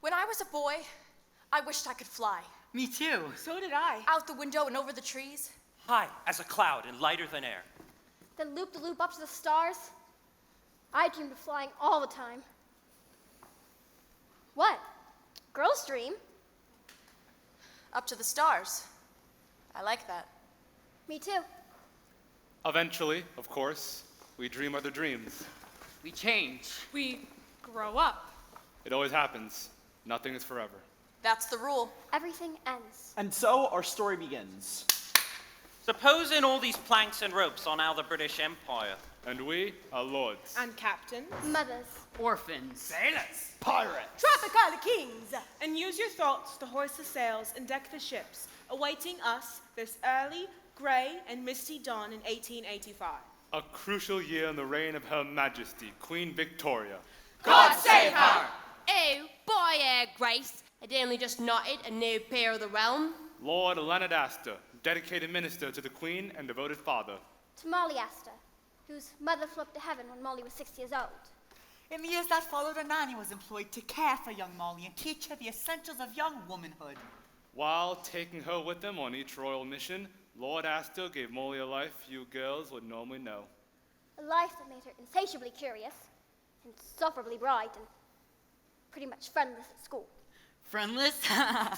When I was a boy, I wished I could fly. Me too. So did I. Out the window and over the trees. High as a cloud and lighter than air. Then loop-de-loop up to the stars. I dreamed of flying all the time. What? Girls dream? Up to the stars. I like that. Me too. Eventually, of course, we dream other dreams. We change. We grow up. It always happens. Nothing is forever. That's the rule. Everything ends. And so our story begins. Supposing all these planks and ropes are now the British Empire. And we are lords. And captains. Mothers. Orphans. Sailors. Pirates. Tropical kings. And use your thoughts to hoist the sails and deck the ships, awaiting us this early, grey, and misty dawn in 1885. A crucial year in the reign of Her Majesty, Queen Victoria. God save her! Oh, boy, Grace. I'd only just knotted a new peer of the realm. Lord Leonard Astor, dedicated minister to the Queen and devoted father. To Molly Astor, whose mother flew up to heaven when Molly was 6 years old. In the years that followed, a nanny was employed to care for young Molly and teach her the essentials of young womanhood. While taking her with them on each royal mission, Lord Astor gave Molly a life few girls would normally know. A life that made her insatiably curious, insufferably bright, and pretty much friendless at school. Friendless?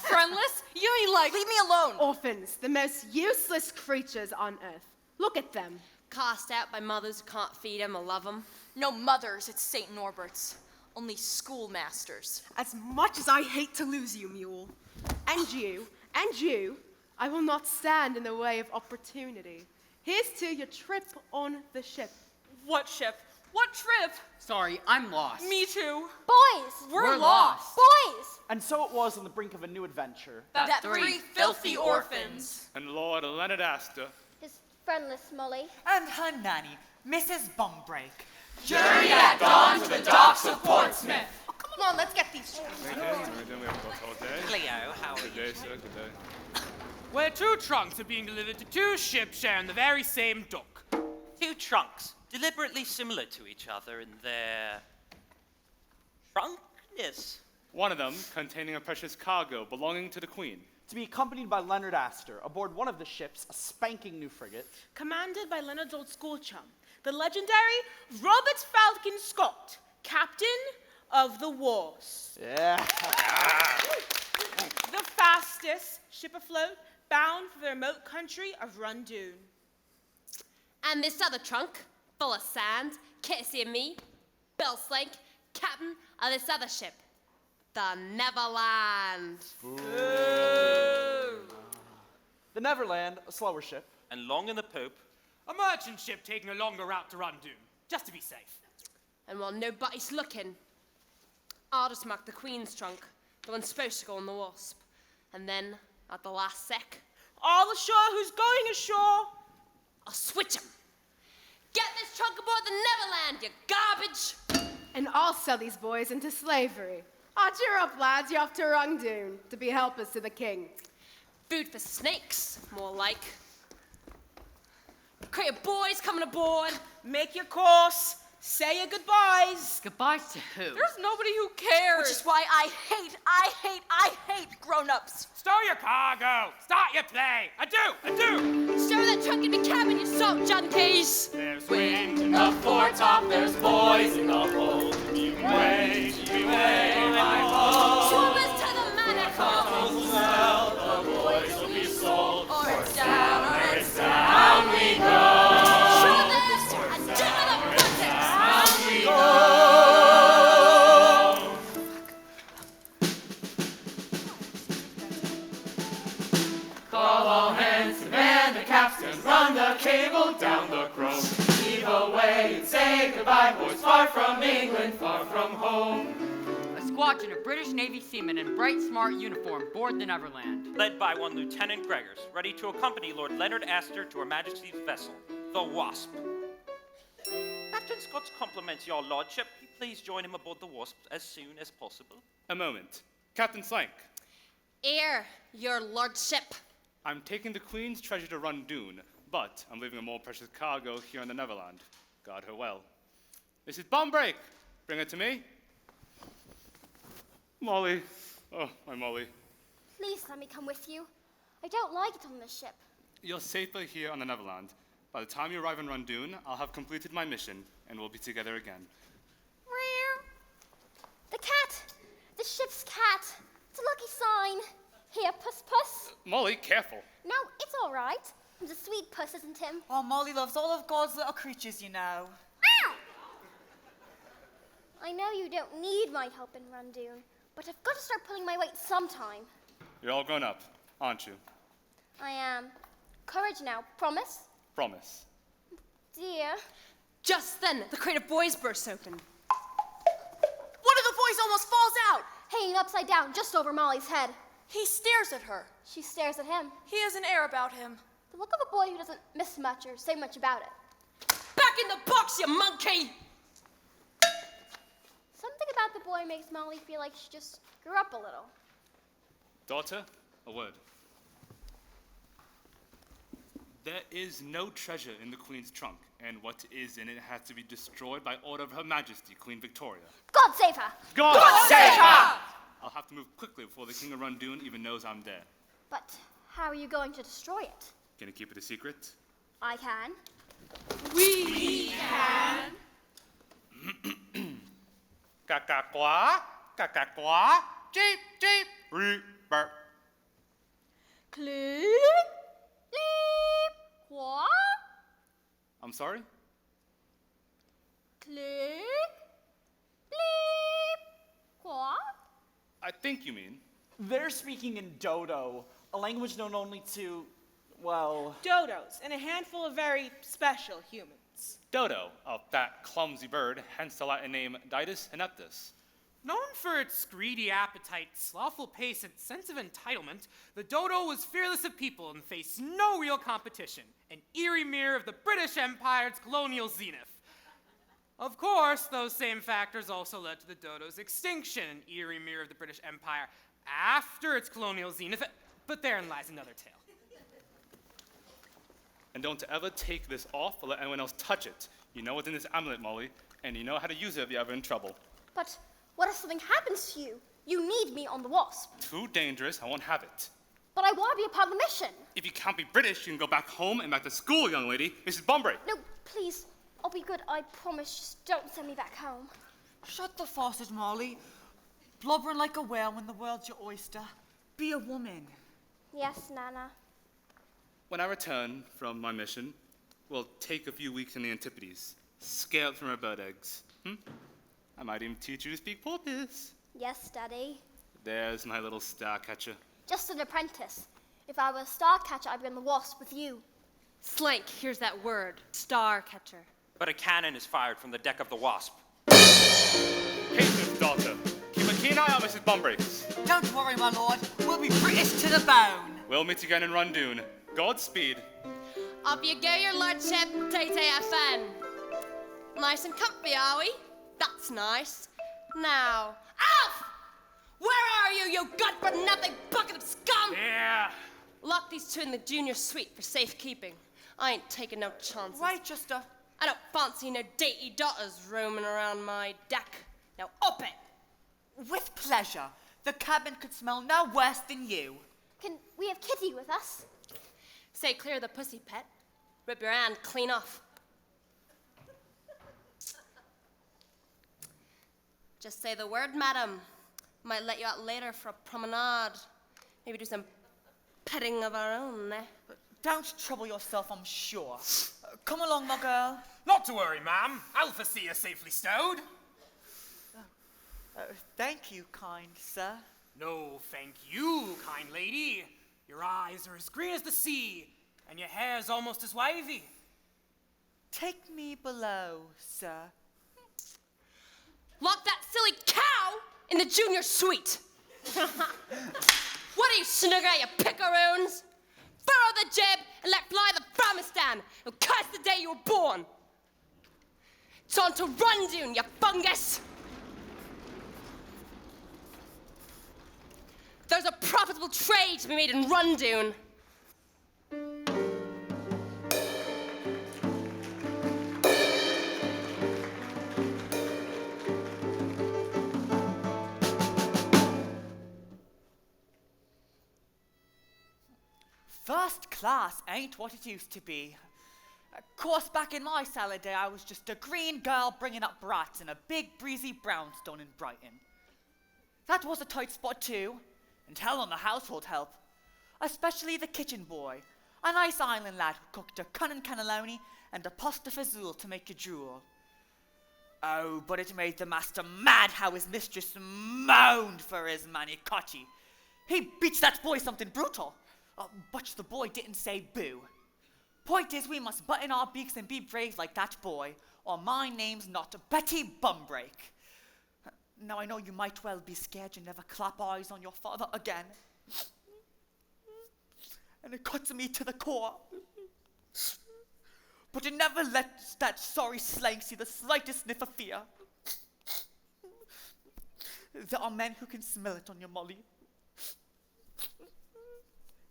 Friendless? You ain't like. Leave me alone. Orphans, the most useless creatures on earth. Look at them. Cast out by mothers who can't feed them or love them. No mothers at St. Norbert's. Only schoolmasters. As much as I hate to lose you, Mule, and you, I will not stand in the way of opportunity. Here's to your trip on the ship. What ship? What trip? Sorry, I'm lost. Me too. Boys! We're lost. Boys! And so it was on the brink of a new adventure. That three filthy orphans. And Lord Leonard Astor, His friendless Molly. And her nanny, Mrs. Bumbrake. Journey at dawn to the docks of Portsmouth. Oh, come on, let's get these we have got all day. Cleo, how are Good you? day, sir, good day. Where two trunks are being delivered to two ships sharing the very same dock. Two trunks, deliberately similar to each other in their trunkness. One of them containing a precious cargo belonging to the Queen. To be accompanied by Leonard Astor aboard one of the ships, a spanking new frigate. Commanded by Leonard's old school chum, the legendary Robert Falcon Scott, captain of the Wasp. Yeah. The fastest ship afloat, bound for the remote country of Rundoon. And this other trunk, full of sand, courtesy of me, Bill Slink, captain of this other ship, the Neverland. The Neverland, a slower ship. And long in the poop. A merchant ship taking a longer route to Rundoon, just to be safe. And while nobody's looking, I'll just mark the Queen's trunk, the one supposed to go on the Wasp. And then, at the last sec, All ashore who's going ashore. I'll switch 'em. Get this trunk aboard the Neverland, you garbage! And I'll sell these boys into slavery. Cheer up, lads, you're off to Rundoon to be helpers to the king. Food for snakes, more like. Creative boys coming aboard. Make your course. Say your goodbyes. Goodbyes to who? There's nobody who cares. Which is why I hate grown-ups. Stow your cargo! Start your play! Adieu! Stow that trunk in the cabin, you salt junkies! There's Wind in the foretop, there's boys in the hold. Keep away, my boat. Swimmers to the manacles! Well, the boys will be sold. Or it's down, or it's Down we go. Show this and do the buttocks! Down we go. Call all hands to man the capstan, run the cable down the Chrome. Heave away and say goodbye, boys, far from England, far from home. A squadron of British Navy seamen in bright, smart uniform board the Neverland. Led by one Lieutenant Gregors, ready to accompany Lord Leonard Astor to Her Majesty's vessel, the Wasp. Captain Scott's compliments your lordship. Please join him aboard the Wasp as soon as possible. A moment. Captain Slank, Here, your lordship. I'm taking the Queen's treasure to Rundoon, but I'm leaving a more precious cargo here on the Neverland. Guard her well. Mrs. Bumbrake, bring it to me. Molly. Oh, my Molly. Please let me come with you. I don't like it on this ship. You're safer here on the Neverland. By the time you arrive in Rundoon, I'll have completed my mission, and we'll be together again. The cat! The ship's cat! It's a lucky sign. Here, Puss Puss. Molly, careful. No, it's all right. He's a sweet puss, isn't him? Oh, Molly loves all of God's little creatures, you know. Meow! I know you don't need my help in Rundoon, but I've got to start pulling my weight sometime. You're all grown up, aren't you? I am. Courage now. Promise? Promise. Dear. Just then, the crate of boys bursts open. One of the boys almost falls out. Hanging upside down just over Molly's head. He stares at her. She stares at him. He has an air about him. The look of a boy who doesn't miss much or say much about it. Back in the box, you monkey! Something about the boy makes Molly feel like she just grew up a little. Daughter, a word. There is no treasure in the Queen's trunk, and what is in it has to be destroyed by order of Her Majesty, Queen Victoria. God save her! God save her! I'll have to move quickly before the King of Rundoon even knows I'm there. But how are you going to destroy it? Can you keep it a secret? I can. We can. Kakakwa, jeep, jeep, reaper. Click, bleep, what? I'm sorry? Click, bleep, what? I think you mean. They're speaking in Dodo, a language known only to, well... Dodos and a handful of very special humans. Dodo, that clumsy bird, hence the Latin name Ditus ineptus. Known for its greedy appetite, slothful pace, and sense of entitlement, the dodo was fearless of people and faced no real competition, an eerie mirror of the British Empire's colonial zenith. Of course, those same factors also led to the dodo's extinction, an eerie mirror of the British Empire after its colonial zenith, but therein lies another tale. And don't ever take this off or let anyone else touch it. You know what's in this amulet, Molly, and you know how to use it if you're ever in trouble. But what if something happens to you? You need me on the Wasp. Too dangerous, I won't have it. But I want to be a part of the mission. If you can't be British, you can go back home and back to school, young lady. Mrs. Bunbury. No, please. I'll be good, I promise. Just don't send me back home. Shut the faucet, Molly. Blubbering like a whale when the world's your oyster. Be a woman. Yes, Nana. When I return from my mission, we'll take a few weeks in the Antipodes, scale from our bird eggs. I might even teach you to speak porpoise. Yes, Daddy. There's my little Starcatcher. Just an apprentice. If I were a Starcatcher, I'd be on the Wasp with you. Slank, here's that word. Starcatcher. But a cannon is fired from the deck of the Wasp. Patience, daughter. Keep a keen eye on Mrs. Bunbury. Don't worry, my lord. We'll be British to the bone. We'll meet again in Rundoon. Godspeed. Up you go, your lordship, TTFN. Nice and comfy, are we? That's nice. Now, Alf! Where are you, you good-for-nothing bucket of scum? Yeah. Lock these two in the junior suite for safekeeping. I ain't taking no chances. Right, just a... I don't fancy no datey daughters roaming around my deck. Now up it! With pleasure. The cabin could smell no worse than you. Can we have Kitty with us? Say clear of the pussy, pet. Rip your hand clean off. Just say the word, madam. Might let you out later for a promenade. Maybe do some petting of our own, eh? Don't trouble yourself, I'm sure. Come along, my girl. Not to worry, ma'am. Alpha see you safely stowed. Thank you, kind sir. No, thank you, kind lady. Your eyes are as green as the sea, and your hair's almost as wavy. Take me below, sir. Lock that silly cow in the junior suite. What are you, snugger, you pickaroons? Furrow the jib and let fly the Brahmistan. You'll curse the day you were born. It's on to Rundoon, you fungus. There's a profitable trade to be made in Rundoon. class ain't what it used to be. Of course, back in my salad day, I was just a green girl bringing up brats in a big breezy brownstone in Brighton. That was a tight spot too, and hell on the household help. Especially the kitchen boy, a nice island lad who cooked a cunning cannelloni and a pasta fazool to make you drool. Oh, but it made the master mad how his mistress moaned for his manicotti. He beats that boy something brutal, but the boy didn't say boo. Point is, we must button our beaks and be brave like that boy, or my name's not Betty Bumbrake. Now I know you might well be scared you never clap eyes on your father again. And it cuts me to the core. But it never lets that sorry slang see the slightest sniff of fear. There are men who can smell it on your Molly.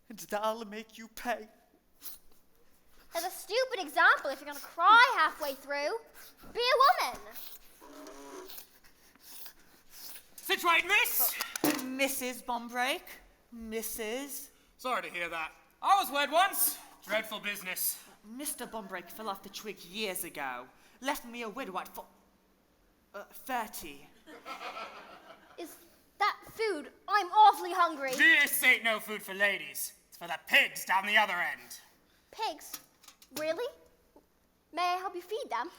And that'll make you pay. As a stupid example, if you're going to cry halfway through, be a woman. Sit right, miss! Mrs. Bumbrake? Mrs. Sorry to hear that. I was wed once. Dreadful business. Mr. Bumbrake fell off the twig years ago. Left me a widow at 30. Is that food? I'm awfully hungry. This ain't no food for ladies. It's for the pigs down the other end. Pigs? Really? May I help you feed them?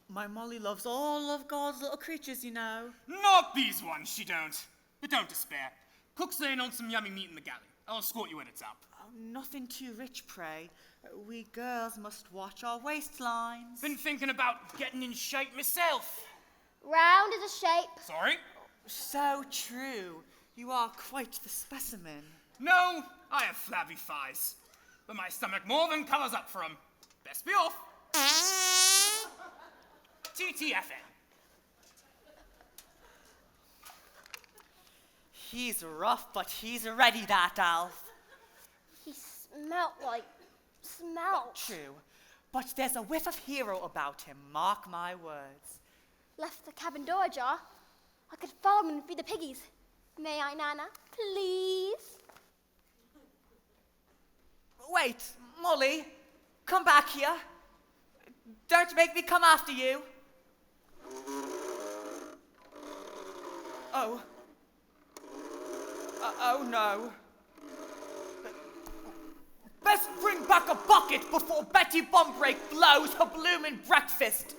My Molly loves all of God's little creatures, you know. Not these ones, she don't. But don't despair. Cook's laying on some yummy meat in the galley. I'll escort you when it's up. Oh, nothing too rich, pray. We girls must watch our waistlines. Been thinking about getting in shape myself. Round is a shape. Sorry? So true. You are quite the specimen. No, I have flabby thighs. But my stomach more than covers up for 'em. Best be off. TTFN. He's rough, but he's ready, that Alf. He smelt like smelt. True. But there's a whiff of hero about him, mark my words. Left the cabin door ajar. I could follow him and feed the piggies. May I, Nana? Please? Wait, Molly, come back here. Don't make me come after you. Oh. Oh no. Best bring back a bucket before Betty Bumbrake blows her bloomin' breakfast.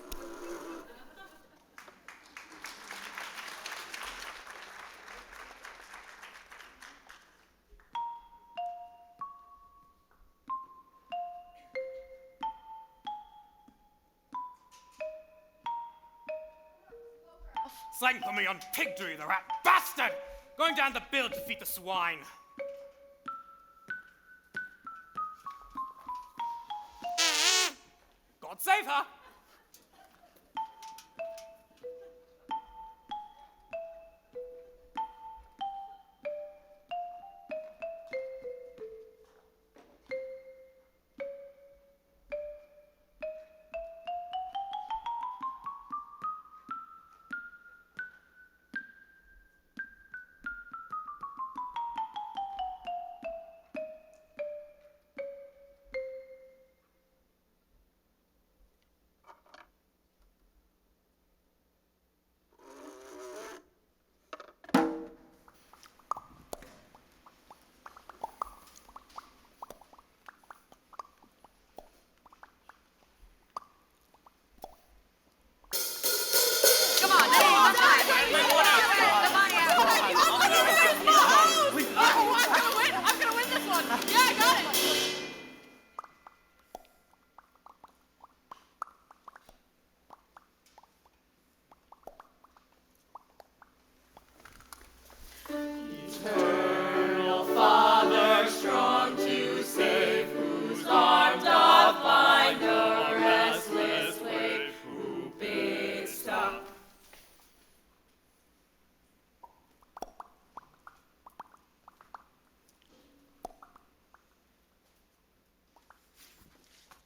Slang for me on piggery, the rat bastard! Going down the bill to feed the swine. God save her!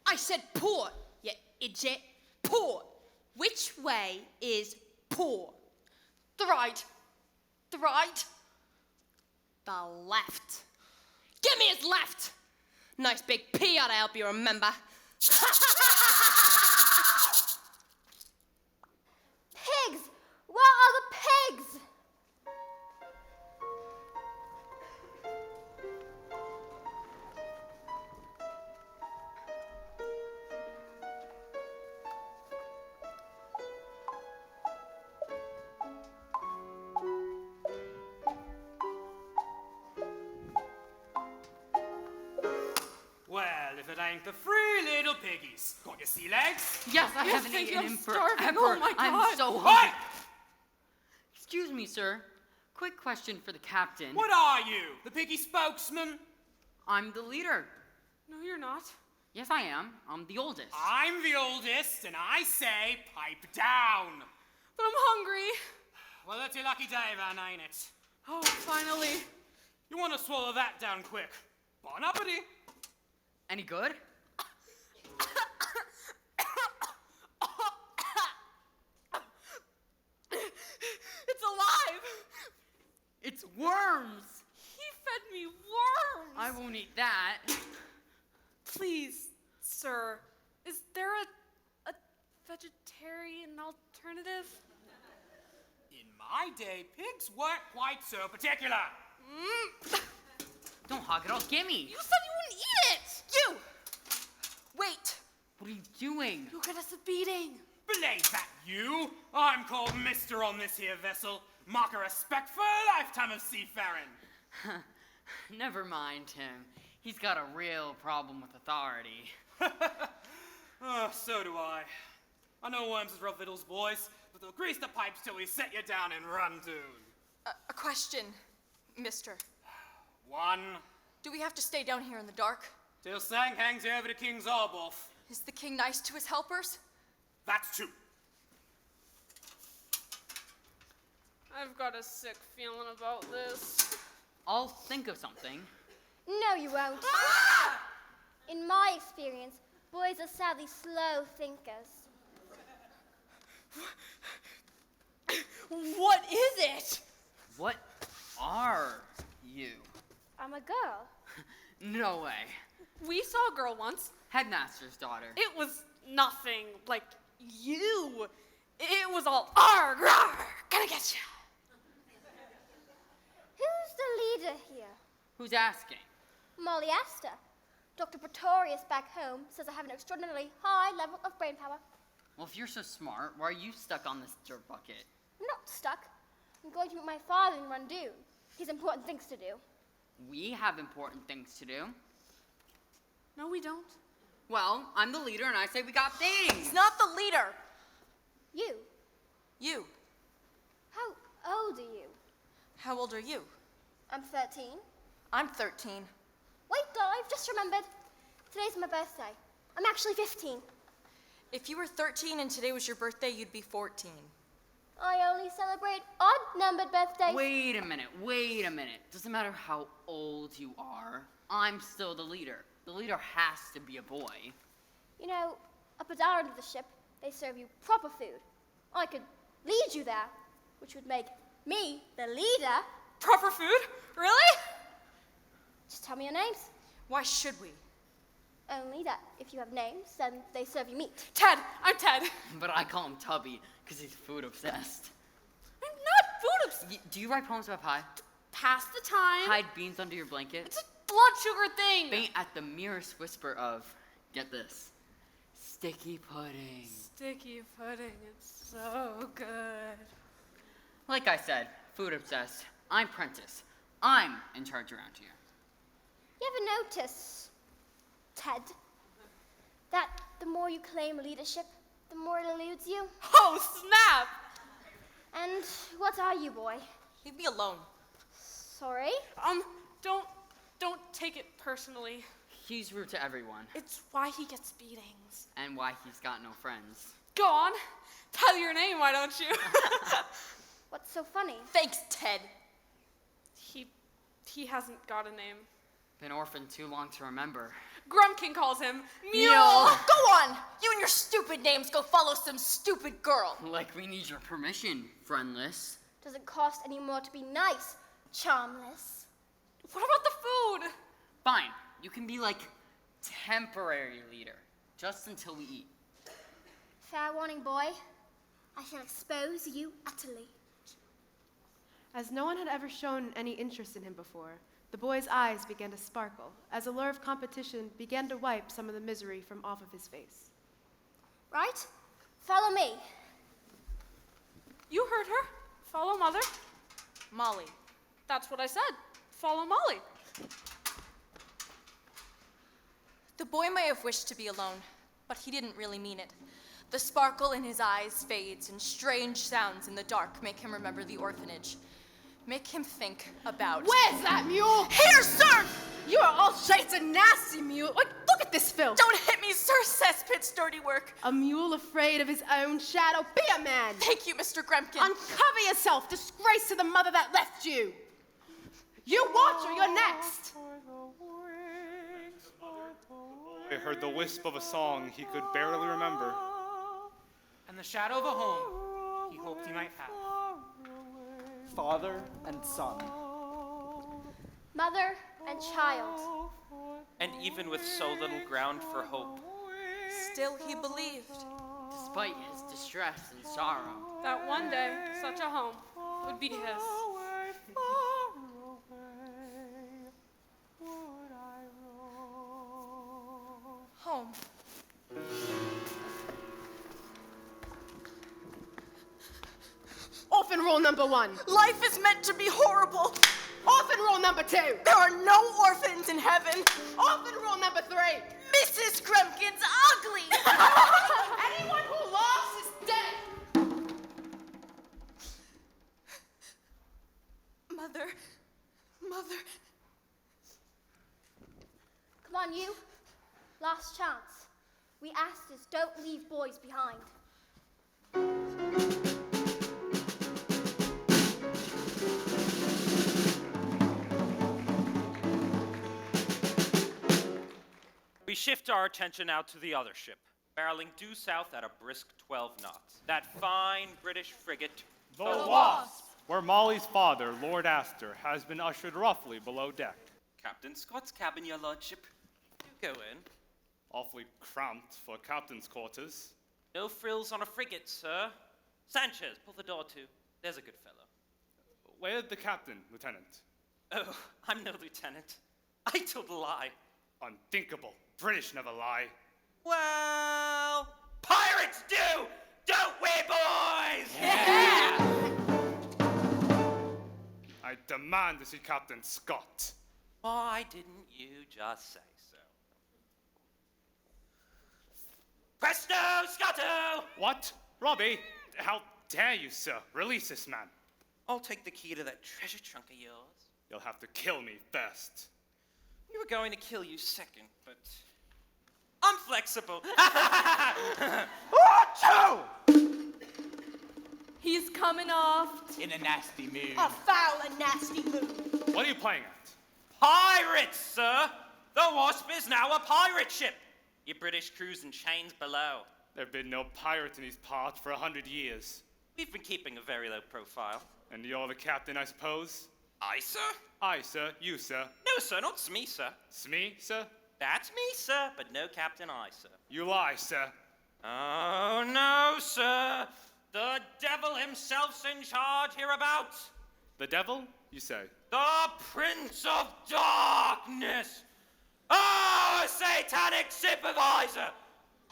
I said poor, you idiot. Poor. Which way is poor? The right. The right. The left. Give me his left. Nice big P ought to help you remember. Pigs! Where are the pigs? Well, if it ain't the three little piggies. Got your sea legs? Yes, I haven't thank eaten you, in I'm starving. forever. Oh my I'm God. so What? hungry. Excuse me, sir. Quick question for the captain. What are you? The piggy spokesman? I'm the leader. No, you're not. Yes, I am. I'm the oldest. I'm the oldest, and I say pipe down. But I'm hungry. Well, that's your lucky day, Van, ain't it? Oh, finally. You want to swallow that down quick. Bon appetit. Any good? It's alive. It's worms. He fed me worms. I won't eat that. Please, sir, is there a vegetarian alternative? In my day, pigs weren't quite so particular. Don't hog it all. Gimme. You said you wouldn't eat it. You! Wait! What are you doing? You'll get us a beating. Belay that you? I'm called Mister on this here vessel. Mark a respect for a lifetime of seafaring. Never mind him. He's got a real problem with authority. Oh, so do I. I know worms is rough victuals, boys, but they'll grease the pipes till we set you down and run down. A question, mister. One, Do we have to stay down here in the dark? till Sang hangs you over to King's Arboff. Is the king nice to his helpers? That's two. I've got a sick feeling about this. I'll think of something. No, you won't. In my experience, boys are sadly slow thinkers. What is it? What are you? I'm a girl. No way. We saw a girl once. Headmaster's daughter. It was nothing like you. It was all arg, rawr, gonna get you. Who's the leader here? Who's asking? Molly Astor. Dr. Pretorius back home says I have an extraordinarily high level of brain power. Well, if you're so smart, why are you stuck on this dirt bucket? I'm not stuck. I'm going to meet my father in Rundoon. He's important things to do. We have important things to do. No, we don't. Well, I'm the leader and I say we got things. He's not the leader. You? You. How old are you? How old are you? I'm 13. I'm 13. Wait, I've just remembered. Today's my birthday. I'm actually 15. If you were 13 and today was your birthday, you'd be 14. I only celebrate odd-numbered birthdays. Wait a minute. Doesn't matter how old you are, I'm still the leader. The leader has to be a boy. You know, up at our end of the ship, they serve you proper food. I could lead you there, which would make me the leader. Proper food? Really? Just tell me your names. Why should we? Only that if you have names, then they serve you meat. Ted, I'm Ted. But I call him Tubby because he's food obsessed. I'm not food obsessed. Do you write poems about pie? Pass the time. Hide beans under your blanket? It's a blood sugar thing. Faint at the merest whisper of, get this, sticky pudding. Sticky pudding, it's so good. Like I said, food obsessed. I'm Prentice. I'm in charge around here. You ever notice, Ted, that the more you claim leadership, the more it eludes you? Oh, snap! And what are you, boy? Leave me alone. Sorry? Don't take it personally. He's rude to everyone, It's why he gets beatings. and why he's got no friends. Go on. Tell your name, why don't you? What's so funny? Thanks, Ted. He hasn't got a name. Been orphaned too long to remember. Grumpkin calls him Mule. Go on. You and your stupid names go follow some stupid girl. Like we need your permission, friendless. Doesn't cost any more to be nice, charmless. What about the food? Fine, you can be like temporary leader, just until we eat. Fair warning, boy. I shall expose you utterly. As no one had ever shown any interest in him before, the boy's eyes began to sparkle as a lure of competition began to wipe some of the misery from off of his face. Right? Follow me. You heard her. Follow Mother. Molly. That's what I said. Follow Molly. The boy may have wished to be alone, but he didn't really mean it. The sparkle in his eyes fades, and strange sounds in the dark make him remember the orphanage. Make him think about... Where's that mule? Here, sir! You are all shades of nasty, mule. Like, look at this filth. Don't hit me, sir. Cesspit's dirty work. A mule afraid of his own shadow. Be a man. Thank you, Mr. Grempkin. Uncover yourself. Disgrace to the mother that left you. You watch or you're next. I heard the wisp of a song he could barely remember. And the shadow of a home he hoped he might have. Father and son. Mother and child. And even with so little ground for hope, Still he believed Despite his distress and sorrow. that one day such a home would be his. Home. Orphan rule number 1. Life is meant to be horrible. Orphan rule number 2. There are no orphans in heaven. Orphan rule number 3. Mrs. Grempkin's ugly. Anyone who laughs is dead. Mother. Mother. Come on, you. Last chance. We Asters don't leave boys behind. we shift our attention now to the other ship, barreling due south at a brisk 12 knots. That fine British frigate, The Wasp, where Molly's father, Lord Astor, has been ushered roughly below deck. Captain Scott's cabin, your lordship. Do go in. Awfully cramped for captain's quarters. No frills on a frigate, sir. Sanchez, pull the door to. There's a good fellow. Where's the captain, Lieutenant? Oh, I'm no lieutenant. I told a lie. Unthinkable. British never lie. Well, pirates do, don't we, boys? I demand to see Captain Scott. Why didn't you just say so? Presto, Scotto! What? Robbie? How dare you, sir? Release this man. I'll take the key to that treasure trunk of yours. You'll have to kill me first. We were going to kill you second, but I'm flexible. Achoo! He's coming off. In a nasty mood. A foul and nasty mood. What are you playing at? Pirates, sir! The Wasp is now a pirate ship. Your British crew's in chains below. There have been no pirates in these parts for 100 years. We've been keeping a very low profile. And you're the captain, I suppose? I, sir? I, sir. You, sir. No, sir, not Smee, sir. Smee, sir? That's me, sir, but no Captain I, sir. You lie, sir. Oh, no, sir. The devil himself's in charge hereabouts. The devil, you say? The Prince of Darkness. Oh, a satanic supervisor.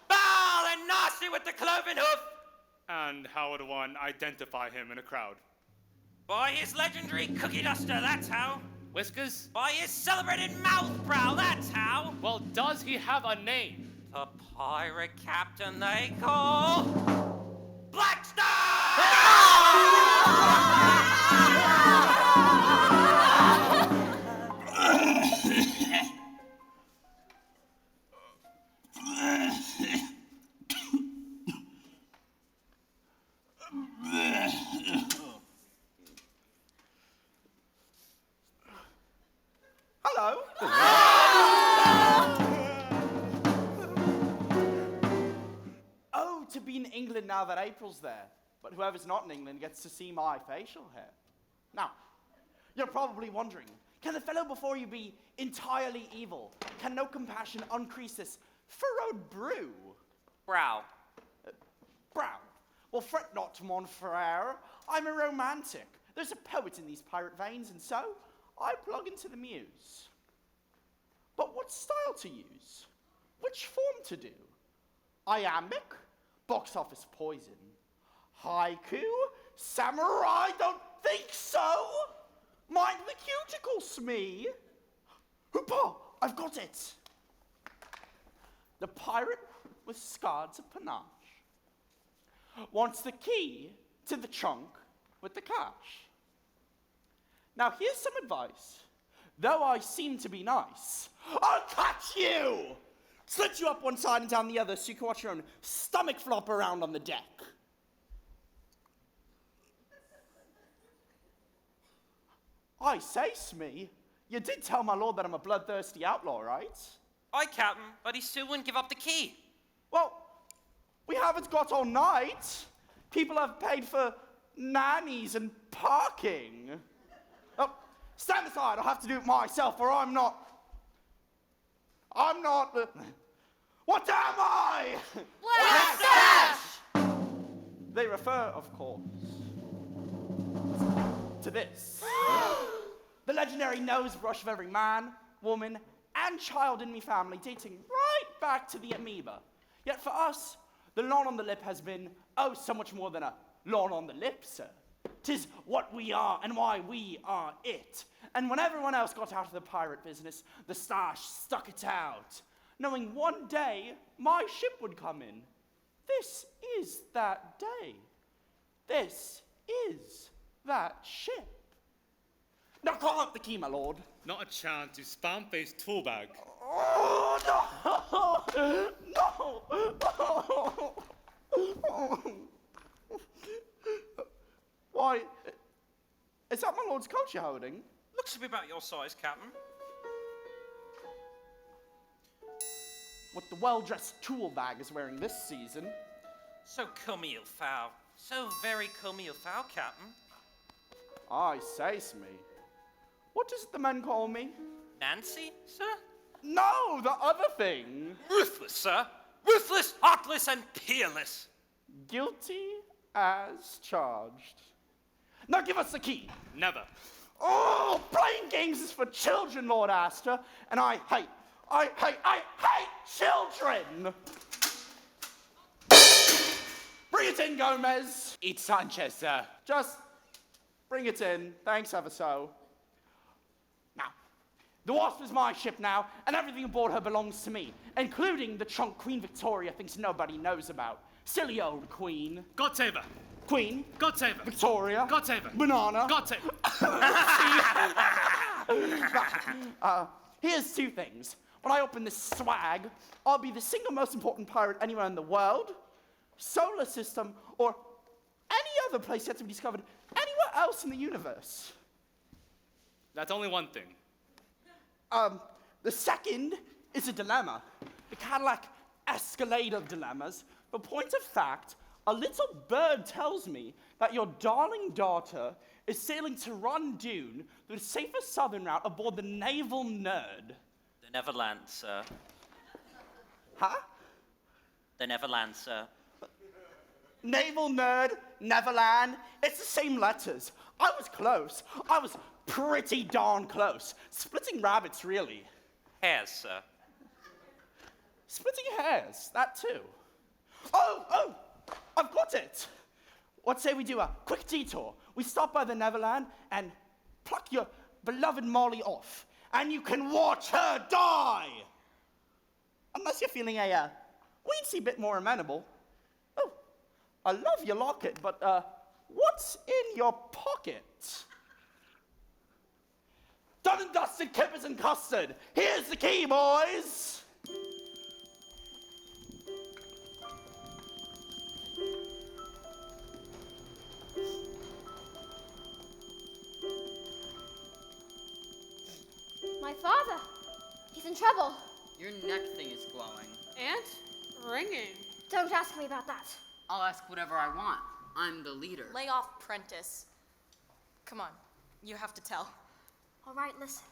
Foul and nasty with the cloven hoof. And how would one identify him in a crowd? By his legendary cookie duster, that's how. Whiskers? By his celebrated mouth brow, that's how. Well, does he have a name? The pirate captain they call Blackstar! Hello. Oh, to be in England now that April's there. But whoever's not in England gets to see my facial hair. Now, you're probably wondering, Can the fellow before you be entirely evil? Can no compassion uncrease this furrowed brew? Brow. Brow. Well, fret not, mon frere. I'm a romantic. There's a poet in these pirate veins, and so I plug into the muse. But what style to use? Which form to do? Iambic? Box office poison. Haiku? Samurai? Don't think so! Mind the cuticles, me! Hoopa! I've got it! The pirate with scarves of panache wants the key to the trunk with the cash. Now here's some advice. Though I seem to be nice, I'll catch you! Slit you up one side and down the other so you can watch your own stomach flop around on the deck. I say, Smee, you did tell my lord that I'm a bloodthirsty outlaw, right? Aye, Captain, but he still wouldn't give up the key. Well, we haven't got all night. People have paid for nannies and parking. Oh, stand aside, I'll have to do it myself, or I'm not... What am I? Black They refer, of course, to this. The legendary nose brush of every man, woman, and child in me family, dating right back to the amoeba. Yet for us, the lawn on the lip has been, oh, so much more than a lawn on the lip, sir. 'Tis what we are and why we are it. And when everyone else got out of the pirate business, the Starch stuck it out, knowing one day my ship would come in. This is that day. This is that ship. Now call up the key, my lord. Not a chance, you spam-faced tool bag. Oh, no! Why, is that my lord's coat you're holding? Looks to be about your size, Captain. What the well-dressed tool bag is wearing this season. So come il foul. So very come il foul, Captain. I say, Smee. What does the men call me? Nancy, sir? No, the other thing. Ruthless, sir. Ruthless, heartless, and peerless. Guilty as charged. Now give us the key. Never. Oh, playing games is for children, Lord Astor, and I hate children! Bring it in, Gomez. It's Sanchez, sir. Just bring it in. Thanks ever so. Now, the Wasp is my ship now, and everything aboard her belongs to me, including the trunk Queen Victoria thinks nobody knows about. Silly old Queen. God save her. Queen. God save her. Victoria. God save her. Banana. God save her. Here's two things. When I open this swag, I'll be the single most important pirate anywhere in the world, solar system, or any other place yet to be discovered anywhere else in the universe. That's only one thing. The second is a dilemma. The Cadillac Escalade of dilemmas. For point of fact, a little bird tells me that your darling daughter is sailing to Rondoon, the safest southern route, aboard the Naval Nerd. The Neverland, sir. Huh? The Neverland, sir. Naval Nerd, Neverland, it's the same letters. I was close. I was pretty darn close. Splitting rabbits, really. Hairs, sir. Splitting hairs, that too. Oh, I've got it. What say we do a quick detour? We stop by the Neverland and pluck your beloved Molly off, and you can watch her die. Unless you're feeling a weensy bit more amenable. Oh, I love your locket, but what's in your pocket? Done and dusted, kippers and custard. Here's the key, boys. My father, he's in trouble. Your neck thing is glowing. And ringing. Don't ask me about that. I'll ask whatever I want. I'm the leader. Lay off, Prentice. Come on, you have to tell. All right, listen.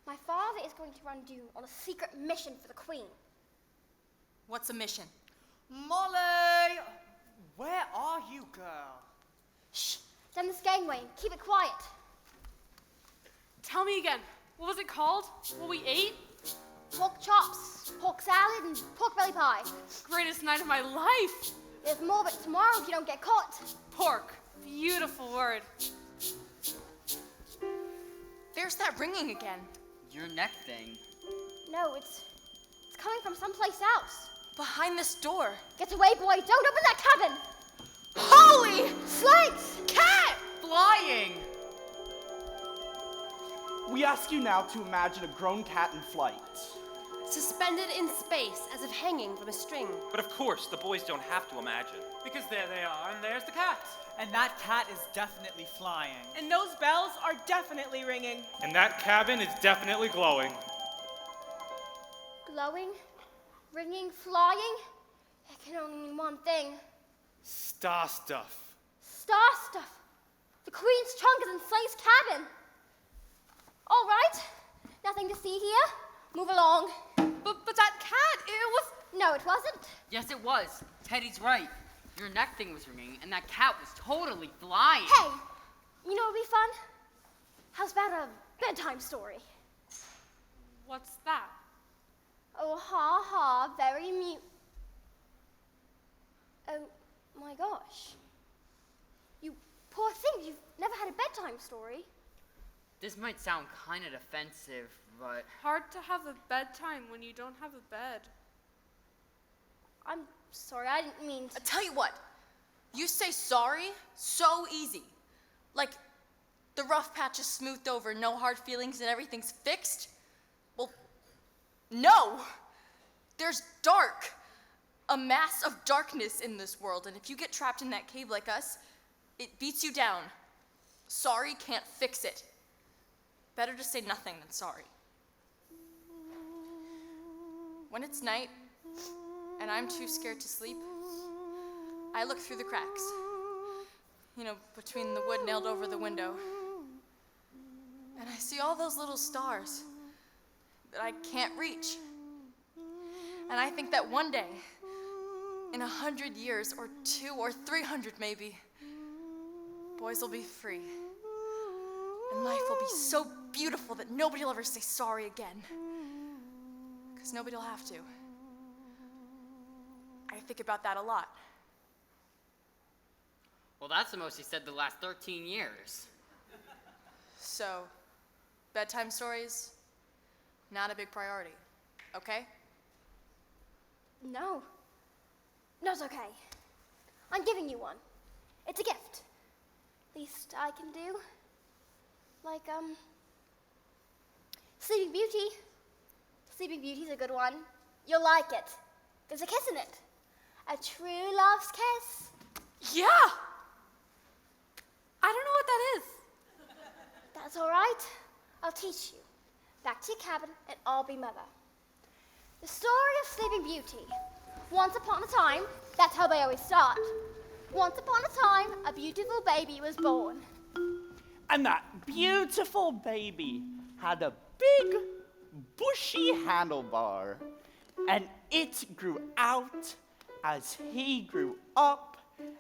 My father is going to run you on a secret mission for the Queen. What's a mission? Molly! Where are you, girl? Shh! Down this gangway and keep it quiet. Tell me again, what was it called? What we ate? Pork chops, pork salad, and pork belly pie. Greatest night of my life. There's more of it tomorrow if you don't get caught. Pork, beautiful word. There's that ringing again. Your neck thing. No, it's coming from someplace else. Behind this door. Get away, boy! Don't open that cabin! Holy! Snakes! Cat! Flying! We ask you now to imagine a grown cat in flight. Suspended in space as if hanging from a string. But of course, the boys don't have to imagine. Because there they are, and there's the cat. And that cat is definitely flying. And those bells are definitely ringing. And that cabin is definitely glowing. Glowing, ringing, flying. It can only mean one thing. Star stuff. Star stuff. The Queen's trunk is in Slate's cabin. All right. Nothing to see here. Move along. But that cat, it was... No, it wasn't. Yes, it was. Teddy's right. Your neck thing was ringing, and that cat was totally flying. Hey, you know what'd be fun? How's about a bedtime story? What's that? Oh, ha, ha, very mute. Oh, my gosh. You poor thing, you've never had a bedtime story. This might sound kind of defensive, but Hard to have a bedtime when you don't have a bed. I'm sorry, I didn't mean to. I tell you what, you say sorry so easy. Like, the rough patch is smoothed over, no hard feelings, and everything's fixed. Well, no! There's dark. A mass of darkness in this world, and if you get trapped in that cave like us, it beats you down. Sorry can't fix it. Better to say nothing than sorry. When it's night, and I'm too scared to sleep, I look through the cracks. You know, between the wood nailed over the window. And I see all those little stars that I can't reach. And I think that one day, in 100 years, or 200 or 300 maybe, boys will be free. And life will be so beautiful that nobody will ever say sorry again. Because nobody will have to. I think about that a lot. well, that's the most he said the last 13 years. So, bedtime stories, not a big priority, okay? No. No, it's okay. I'm giving you one. It's a gift. Least I can do. Like, Sleeping Beauty. Sleeping Beauty's a good one. You'll like it. There's a kiss in it. A true love's kiss. Yeah! I don't know what that is. That's all right. I'll teach you. Back to your cabin, and I'll be mother. The story of Sleeping Beauty. Once upon a time, that's how they always start. Once upon a time, a beautiful baby was born. And that beautiful baby had a big, bushy handlebar. And it grew out as he grew up,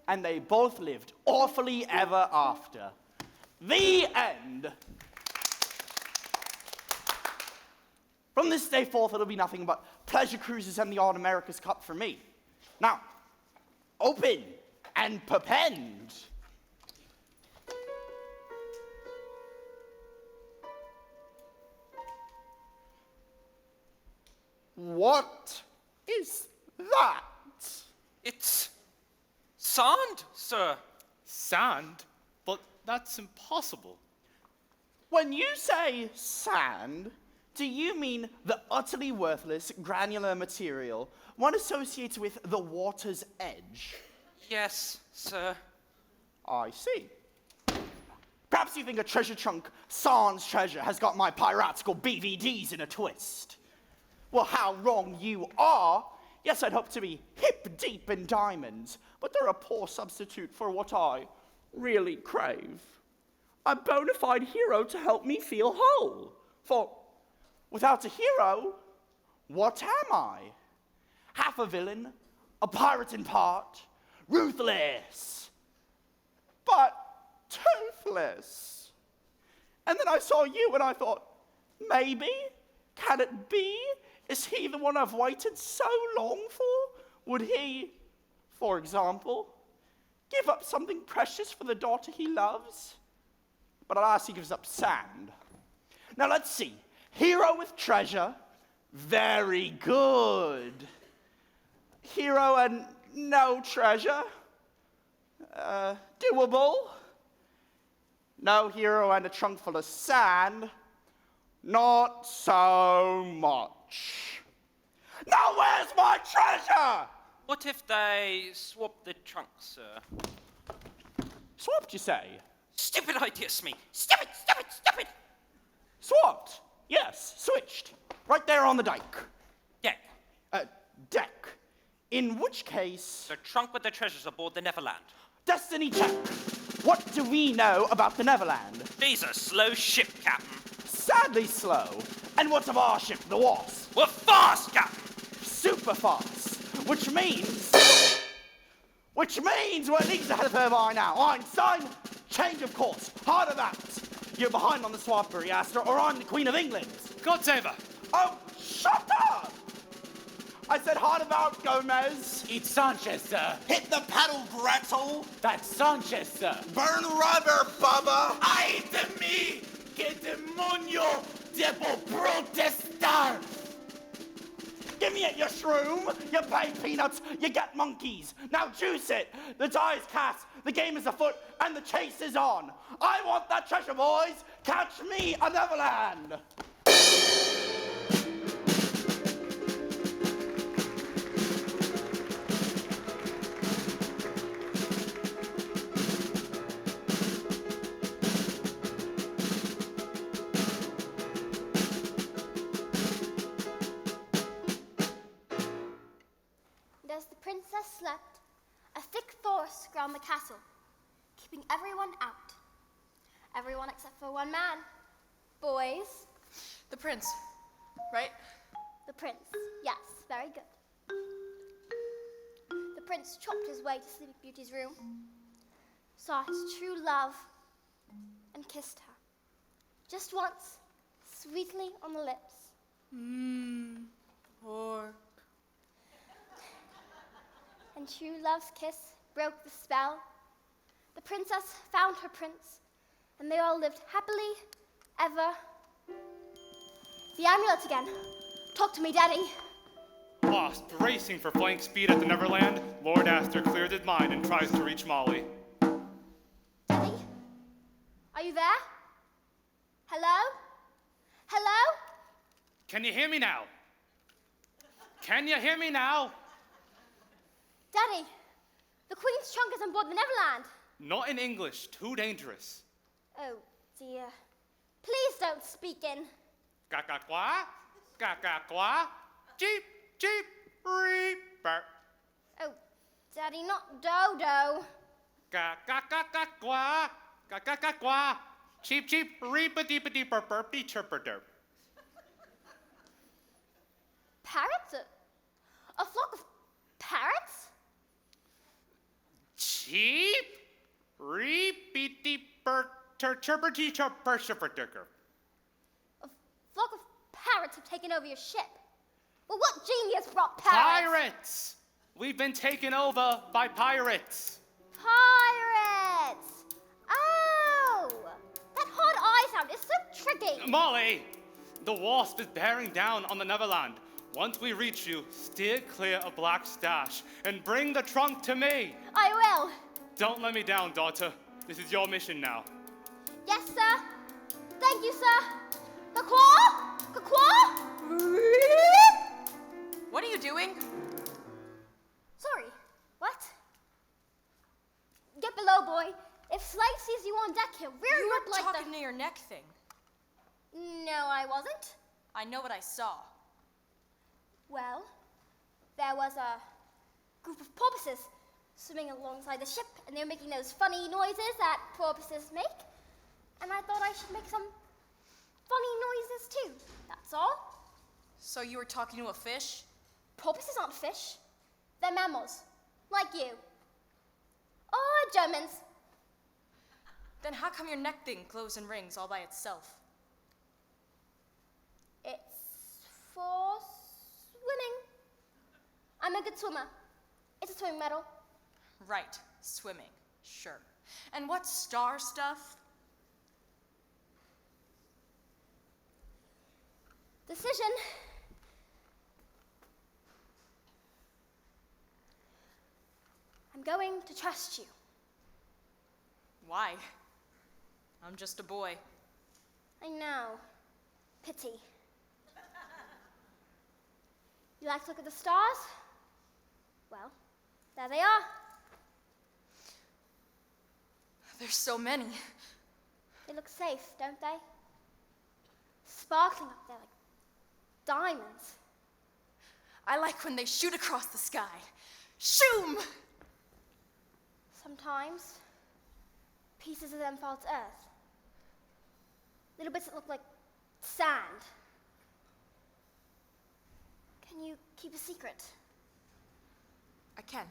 and they both lived awfully ever after. The end. From this day forth, it'll be nothing but pleasure cruises and the Odd America's Cup for me. Now, open and perpend. What is that? It's sand, sir. Sand? But that's impossible. When you say sand, do you mean the utterly worthless granular material one associates with the water's edge? Yes, sir. I see. Perhaps you think a treasure trunk sans treasure has got my piratical BVDs in a twist. Well, how wrong you are. Yes, I'd hope to be hip deep in diamonds, but they're a poor substitute for what I really crave. A bona fide hero to help me feel whole. For Without a hero, what am I? Half a villain, a pirate in part, ruthless, but toothless. And then I saw you and I thought, maybe, can it be? Is he the one I've waited so long for? Would he, for example, give up something precious for the daughter he loves? But alas, he gives up sand. Now let's see. Hero with treasure, very good. Hero and no treasure, doable. No hero and a trunk full of sand, not so much. Now where's my treasure? What if they swap the trunks, sir? Swapped, you say? Stupid idea, Smee. Stupid, stupid, stupid. Swapped. Yes, switched. Right there on the dike. Deck. Deck. In which case... The trunk with the treasures aboard the Neverland. Destiny check. What do we know about the Neverland? She's a slow ship, Captain. Sadly slow. And what's of our ship, the Wasp? We're fast, Captain. Super fast. Which means we're leagues ahead of her by now. Einstein, change of course. Hard of that. You're behind on the Swansbury, Astor, or I'm the Queen of England. Godsaver! Oh, shut up! I said hard about, Gomez. It's Sanchez, sir. Hit the pedal, Gretel. That's Sanchez, sir. Burn rubber, Bubba. ¡Ay de mí! ¡Qué demonio! ¡Debo protestar! Give me it, you shroom! You pay peanuts, you get monkeys. Now juice it! The die is cast, the game is afoot, and the chase is on. I want that treasure, boys! Catch me a Neverland! As the princess slept, a thick forest surrounded the castle, keeping everyone out. Everyone except for one man. Boys. The prince, right? The prince. Yes, very good. The prince chopped his way to Sleeping Beauty's room, saw his true love, and kissed her. Just once, sweetly on the lips. Pork. And true love's kiss broke the spell. The princess found her prince, and they all lived happily ever. The amulet again. Talk to me, Daddy. Lost, racing for flank speed at the Neverland, Lord Astor clears his mind and tries to reach Molly. Daddy? Are you there? Hello? Hello? Can you hear me now? Can you hear me now? Daddy, the Queen's trunk is on board the Neverland. Not in English, too dangerous. Oh, dear. Please don't speak in. Ga-ga-qua, ga-ga-qua, jeep, jeep, reaper. Oh, Daddy, not Dodo. Ga-ga-ga-ga-qua, ga-ga-ga-qua, cheep, cheep, reep-a-deep-a-deep-a-burp-y-chirp-a-derp. Parrots? A flock of parrots? Cheep, reep-a-deep-a-chirp-a-chirp-a-chirp-a-chirp. A flock of parrots have taken over your ship. Well, what genius brought parrots? Pirates! We've been taken over by pirates. Pirates! Oh! That hard I sound is so tricky. Molly, the Wasp is bearing down on the Neverland. Once we reach you, steer clear of Black Stash and bring the trunk to me. I will. Don't let me down, daughter. This is your mission now. Yes, sir. Thank you, sir. Ka-qua? Ka-qua? What are you doing? Sorry, what? Get below, boy. If Slade sees you on deck, he'll rear You you were up like talking to your neck thing. No, I wasn't. I know what I saw. Well, there was a group of porpoises swimming alongside the ship, and they were making those funny noises that porpoises make. And I thought I should make some funny noises too, that's all. So you were talking to a fish? Porpoises aren't fish. They're mammals, like you. Or Germans. Then how come your neck thing glows and rings all by itself? It's for swimming. I'm a good swimmer. It's a swimming medal. Right, swimming, sure. And what's star stuff? Decision. I'm going to trust you. Why? I'm just a boy. I know. Pity. You like to look at the stars? Well, there they are. There's so many. They look safe, don't they? Sparkling up there like diamonds. I like when they shoot across the sky. Shoom! Sometimes, pieces of them fall to earth. Little bits that look like sand. Can you keep a secret? I can.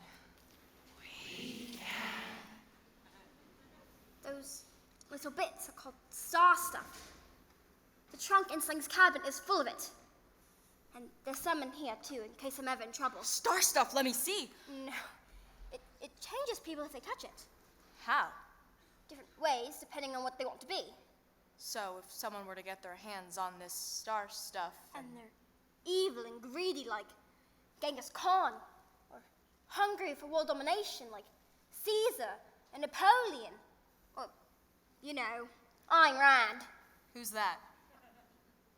Those little bits are called star stuff. The trunk in Sling's cabin is full of it. And there's some in here, too, in case I'm ever in trouble. Star stuff, let me see. No. It changes people if they touch it. How? Different ways, depending on what they want to be. So if someone were to get their hands on this star stuff... And they're evil and greedy like Genghis Khan. Or hungry for world domination like Caesar and Napoleon. Or, you know, Ayn Rand. Who's that?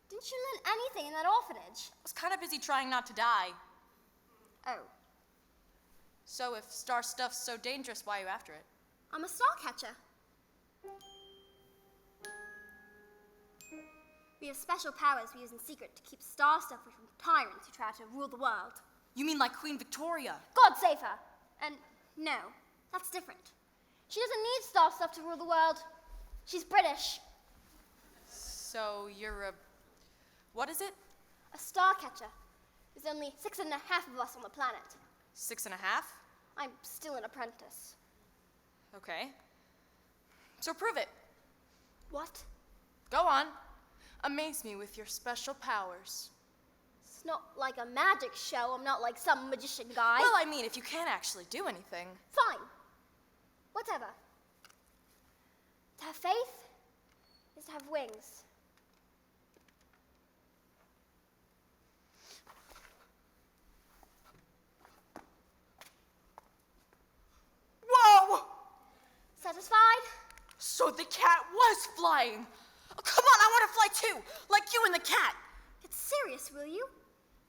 Didn't you learn anything in that orphanage? I was kind of busy trying not to die. Oh. So if star stuff's so dangerous, why are you after it? I'm a Starcatcher. We have special powers we use in secret to keep star stuff away from tyrants who try to rule the world. You mean like Queen Victoria? God save her. And no, that's different. She doesn't need star stuff to rule the world. She's British. So you're a... what is it? A Starcatcher. There's only 6.5 of us on the planet. 6.5? I'm still an apprentice. Okay. So prove it. What? Go on. Amaze me with your special powers. It's not like a magic show. I'm not like some magician guy. Well, I mean, if you can't actually do anything. Fine. Whatever. To have faith is to have wings. Whoa! Satisfied? So the cat was flying. Oh, come on, I want to fly too, like you and the cat. Get serious, will you?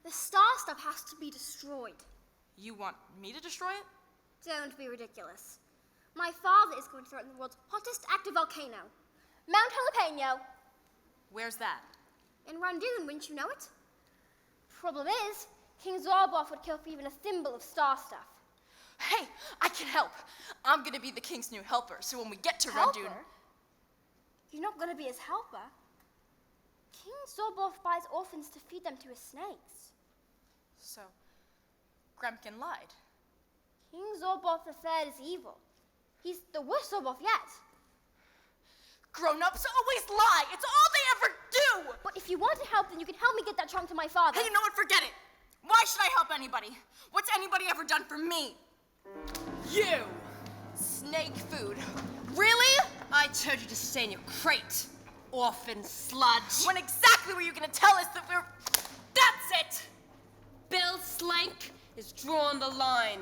The star stuff has to be destroyed. You want me to destroy it? Don't be ridiculous. My father is going to throw it in the world's hottest active volcano, Mount Jalapeno. Where's that? In Rangoon, wouldn't you know it? Problem is, King Zorboff would kill for even a thimble of star stuff. Hey, I can help. I'm gonna be the king's new helper, so when we get to Helper? Rangoon... You're not going to be his helper. King Zorboff buys orphans to feed them to his snakes. So, Gremkin lied. King Zorboff III is evil. He's the worst Zorboff yet. Grown-ups always lie. It's all they ever do. But if you want to help, then you can help me get that trunk to my father. Hey, you know what? Forget it. Why should I help anybody? What's anybody ever done for me? You! Snake food. Really? I told you to stay in your crate, orphan sludge. When exactly were you gonna tell us that we're... That's it! Bill Slank is drawing the line.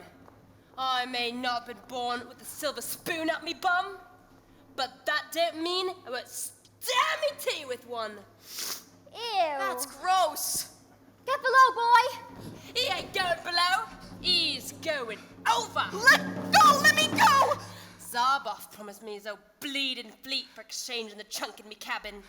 I may not have been born with a silver spoon up me bum, but that don't mean I won't stab me tea with one. Ew. That's gross. Get below, boy. He ain't going below. He's going over. Let go! Let me go! Zarboff promised me his old bleeding fleet for exchange in the trunk in me cabin.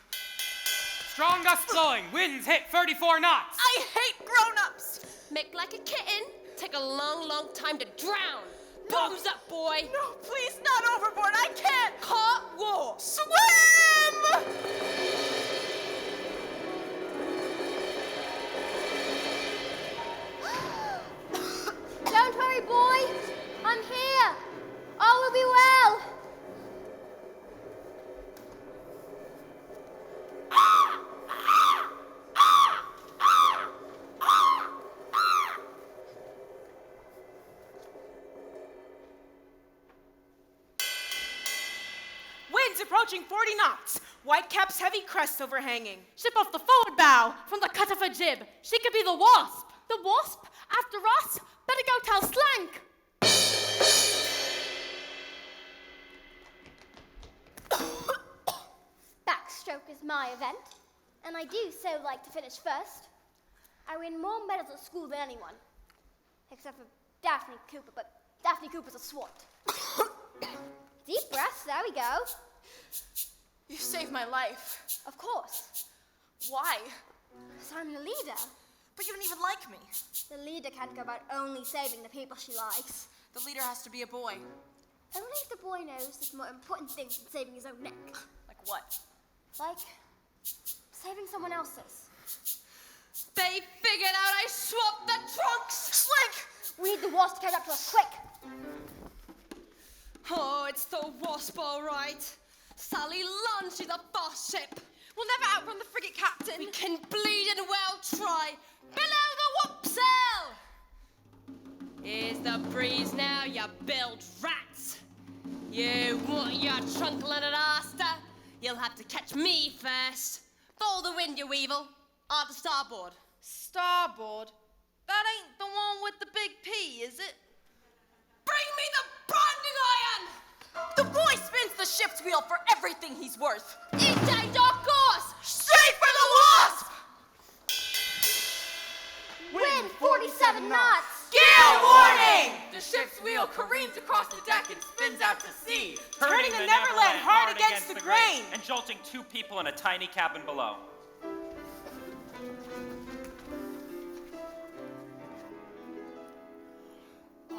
Strong gust blowing, winds hit 34 knots. I hate grown-ups. Make like a kitten, take a long, long time to drown. Bombs up, boy. No, please, not overboard. I can't. Hot war. Swim! I'm here. All will be well. Wind's approaching 40 knots. Whitecap's heavy crest overhanging. Ship off the forward bow from the cut of her jib. She could be the Wasp. The Wasp? After us? Better go tell Slank. Backstroke is my event, and I do so like to finish first. I win more medals at school than anyone, except for Daphne Cooper, but Daphne Cooper's a swat. Deep breaths, there we go. You saved my life. Of course, Why? because I'm the leader. But you don't even like me. The leader can't go about only saving the people she likes. The leader has to be a boy. Only if the boy knows there's more important things than saving his own neck. Like what? Like saving someone else's. They figured out I swapped the trunks. Slick! We need the Wasp to catch up to us, quick! Oh, it's the Wasp, all right. Sally Lunn, she's a fast ship. We'll never outrun the frigate captain. We can bleed and well try. Below the whoopsail! Here's the breeze now, you bilge rats. You want your trunk-leonard aster? You'll have to catch me first. Follow the wind, you weevil. On the starboard. Starboard? That ain't the one with the big P, is it? Bring me the branding iron! The boy spins the ship's wheel for everything he's worth. It ain't our course! Straight for the Wasp! Wind 47 knots! Gale warning! The ship's wheel careens across the deck and spins out to sea. Turning the Neverland hard against the grain. And jolting 2 people in a tiny cabin below.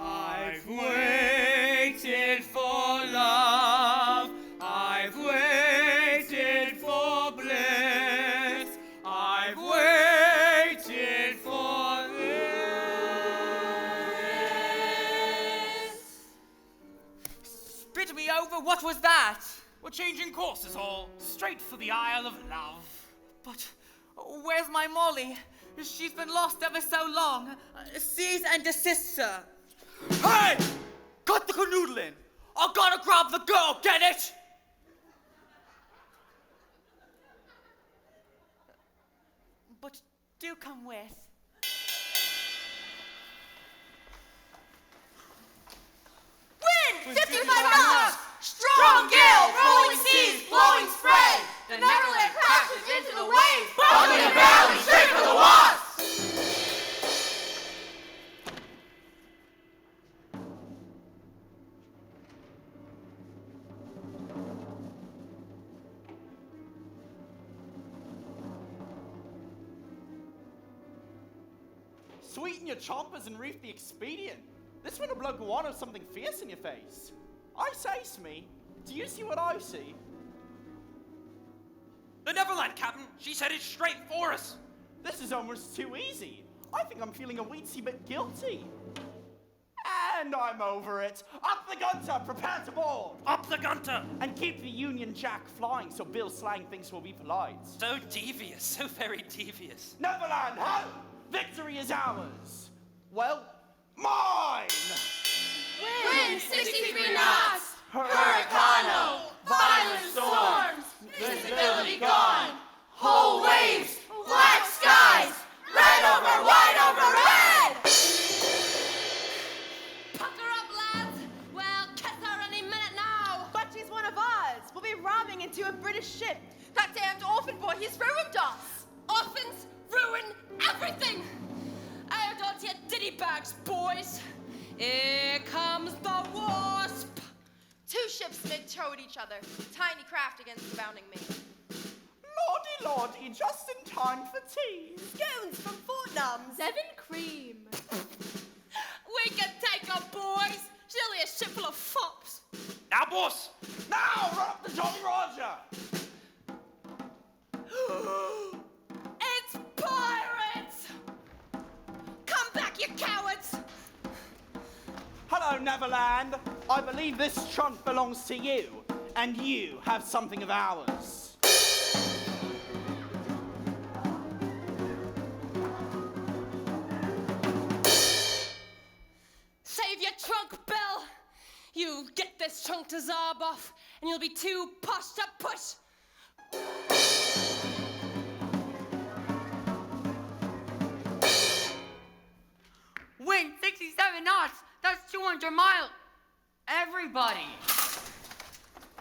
I've waited for love. I've waited for bliss. I've waited for this. Spit me over, what was that? We're changing courses all. Straight for the Isle of Love. But where's my Molly? She's been lost ever so long. Cease and desist, sir. Hey! Cut the canoodling! I gotta grab the girl, get it? But do come with. Wind 55 knots! Strong gale, rolling seas, blowing spray! The Neverland crashes into the waves. Bubbling and barreling straight for the Wasp! Sweeten your chompers and reef the expedient. This when a bloke will want something fierce in your face. I say, Smee, do you see what I see? The Neverland, Captain! She's headed straight for us! This is almost too easy. I think I'm feeling a weensy bit guilty. And I'm over it. Up the gunter, prepare to board. Up the gunter! And keep the Union Jack flying so Bill Slang thinks we'll be polite. So devious, so very devious. Neverland, ho! Victory is ours. Well, mine! Wind 63 knots! Hurricano! Violent storms! Visibility gone! Whole waves! Black skies! Red over white over red! Pucker up, lads! We'll kiss her any minute now! But she's one of us. We'll be ramming into a British ship. That damned orphan boy, he's ruined us! Orphans ruin everything! Hold on to your ditty bags, boys! Here comes the Wasp! 2 ships mid-tow at each other. Tiny craft against the bounding main. Lordy, lordy, just in time for tea. Scones from Fortnum. 7 cream. We can take her, boys! She's only a ship full of fops! Now, boss! Now, run up the Jolly Roger! It's pirates! Come back, you cowards! Hello, Neverland. I believe this trunk belongs to you, and you have something of ours. Save your trunk, Bill! You get this trunk to Zarboff, and you'll be too posh to push! Wind 67 knots. That's 200 miles. Everybody.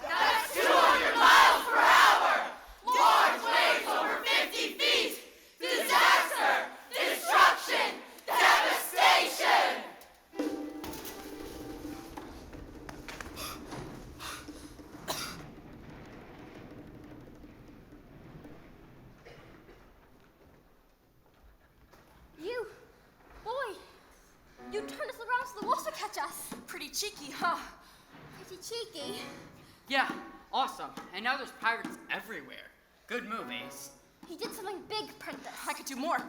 That's 200 miles per hour! Large waves over 50 feet! Disaster! Destruction! Devastation! You, boy, you turned us around so the wasp would catch us. Pretty cheeky, huh? Pretty cheeky. Yeah, awesome. And now there's pirates everywhere. Good move, Ace. He did something big, Prentice. I could do more.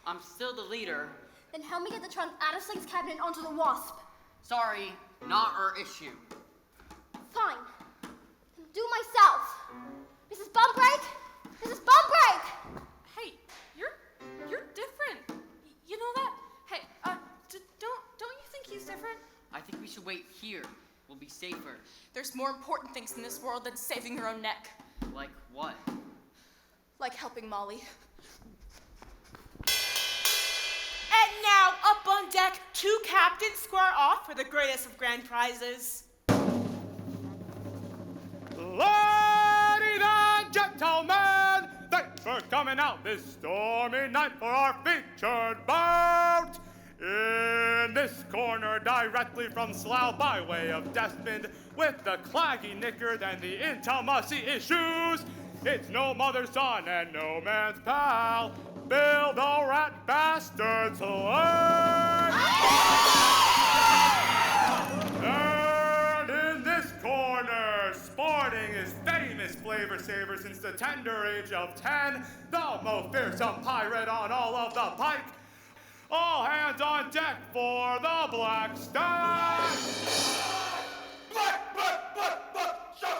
I'm still the leader. Then help me get the trunk out of Sling's cabin and onto the wasp. Sorry, not our issue. Fine. Do myself. Mrs. Bumbrake? Mrs. Bumbrake! Hey, you're different. You know that? Hey, don't you think he's different? I think we should wait here. We'll be safer. There's more important things in this world than saving your own neck. Like what? Like helping Molly. And now, up on deck, 2 captains square off for the greatest of grand prizes. Ladies and gentlemen, thanks for coming out this stormy night for our featured bout. In this corner, directly from Slough by way of Desmond, with the claggy knickers and the intimacy issues, it's no mother's son and no man's pal, Bill the Rat Bastard's Lord. And in this corner, sporting his famous flavor saver since the tender age of 10, the most fearsome pirate on all of the pike. All hands on deck for the Black Star! Black Star!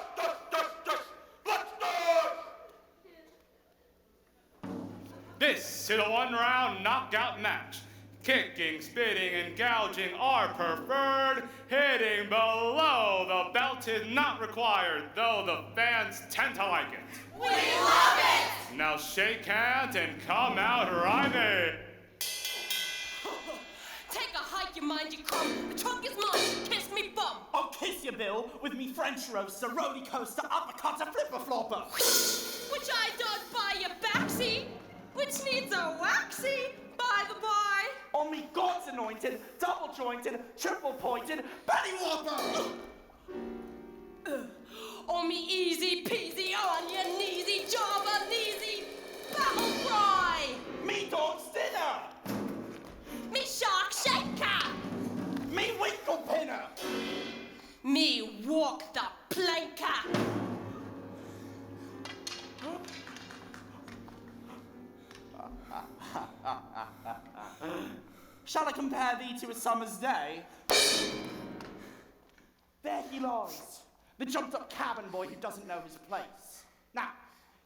This is a one-round knockout match. Kicking, spitting, and gouging are preferred. Hitting below the belt is not required, though the fans tend to like it. We love it! Now shake hands and come out rhyming. Take a hike, you mind your crumb. The trunk is mine. Kiss me bum. I'll kiss you, Bill, with me French roaster, roller coaster, uppercuts, and flipper flopper. Which I don't buy your backseat, which needs a waxy, by the by. On me God's anointed, double jointed, triple pointed, belly whopper. On me easy peasy, on your kneesy, jobber kneesy, battle cry. Me dog's dinner. Me shark shaker. Me winkle pinner. Me walk the planker. Shall I compare thee to a summer's day? There he lies, the jumped-up cabin boy who doesn't know his place. Now,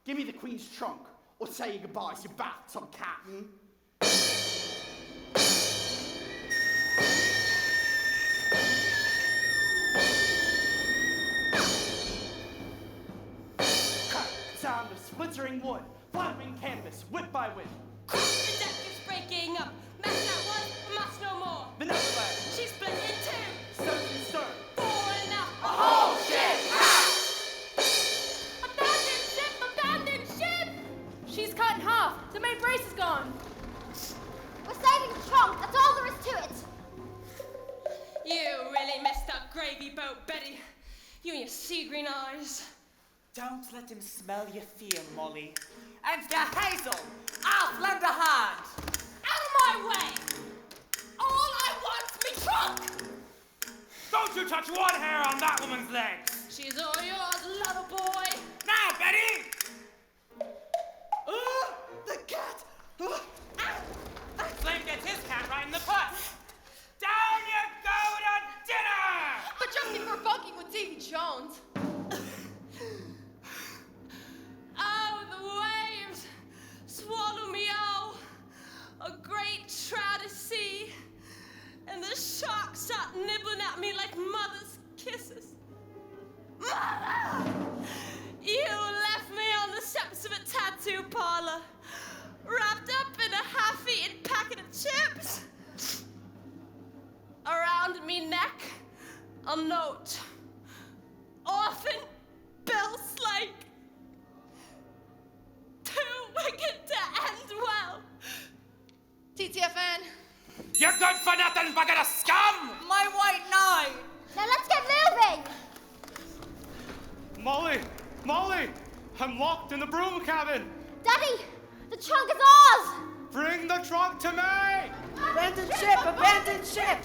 give me the Queen's trunk, or say your goodbyes, you bathtub captain. Sound of splittering wood, flapping canvas, whip by whip. The deck is breaking up. Match that one, match no more. The Neverland, She's split in two. stern and stern. Falling up. A whole ship Abandoned ship! She's cut in half. The main brace is gone. We're saving the trunk. That's all there is to it. You really messed up gravy boat, Betty. You and your sea green eyes. Don't let him smell your fear, Molly. And to Hazel, I'll lend a hand. Out of my way! All I want's me trunk! Don't you touch one hair on that woman's legs! She's all yours, little boy. Now, Betty! The cat! Slim gets his cat right in the butt. Down you go to Jones. Oh, the waves swallow me all, a great trout at sea, and the sharks start nibbling at me like mother's kisses. Mother! You left me on the steps of a tattoo parlor, wrapped up in a half-eaten packet of chips. Around me neck, a note. Orphan Bill Slake. Too wicked to end well. TTFN. You're good for nothing, bucket of scum! My white knight! Now let's get moving! Molly, I'm locked in the broom cabin. Daddy, the trunk is ours! Bring the trunk to me! Abandoned ship! Abandoned ship!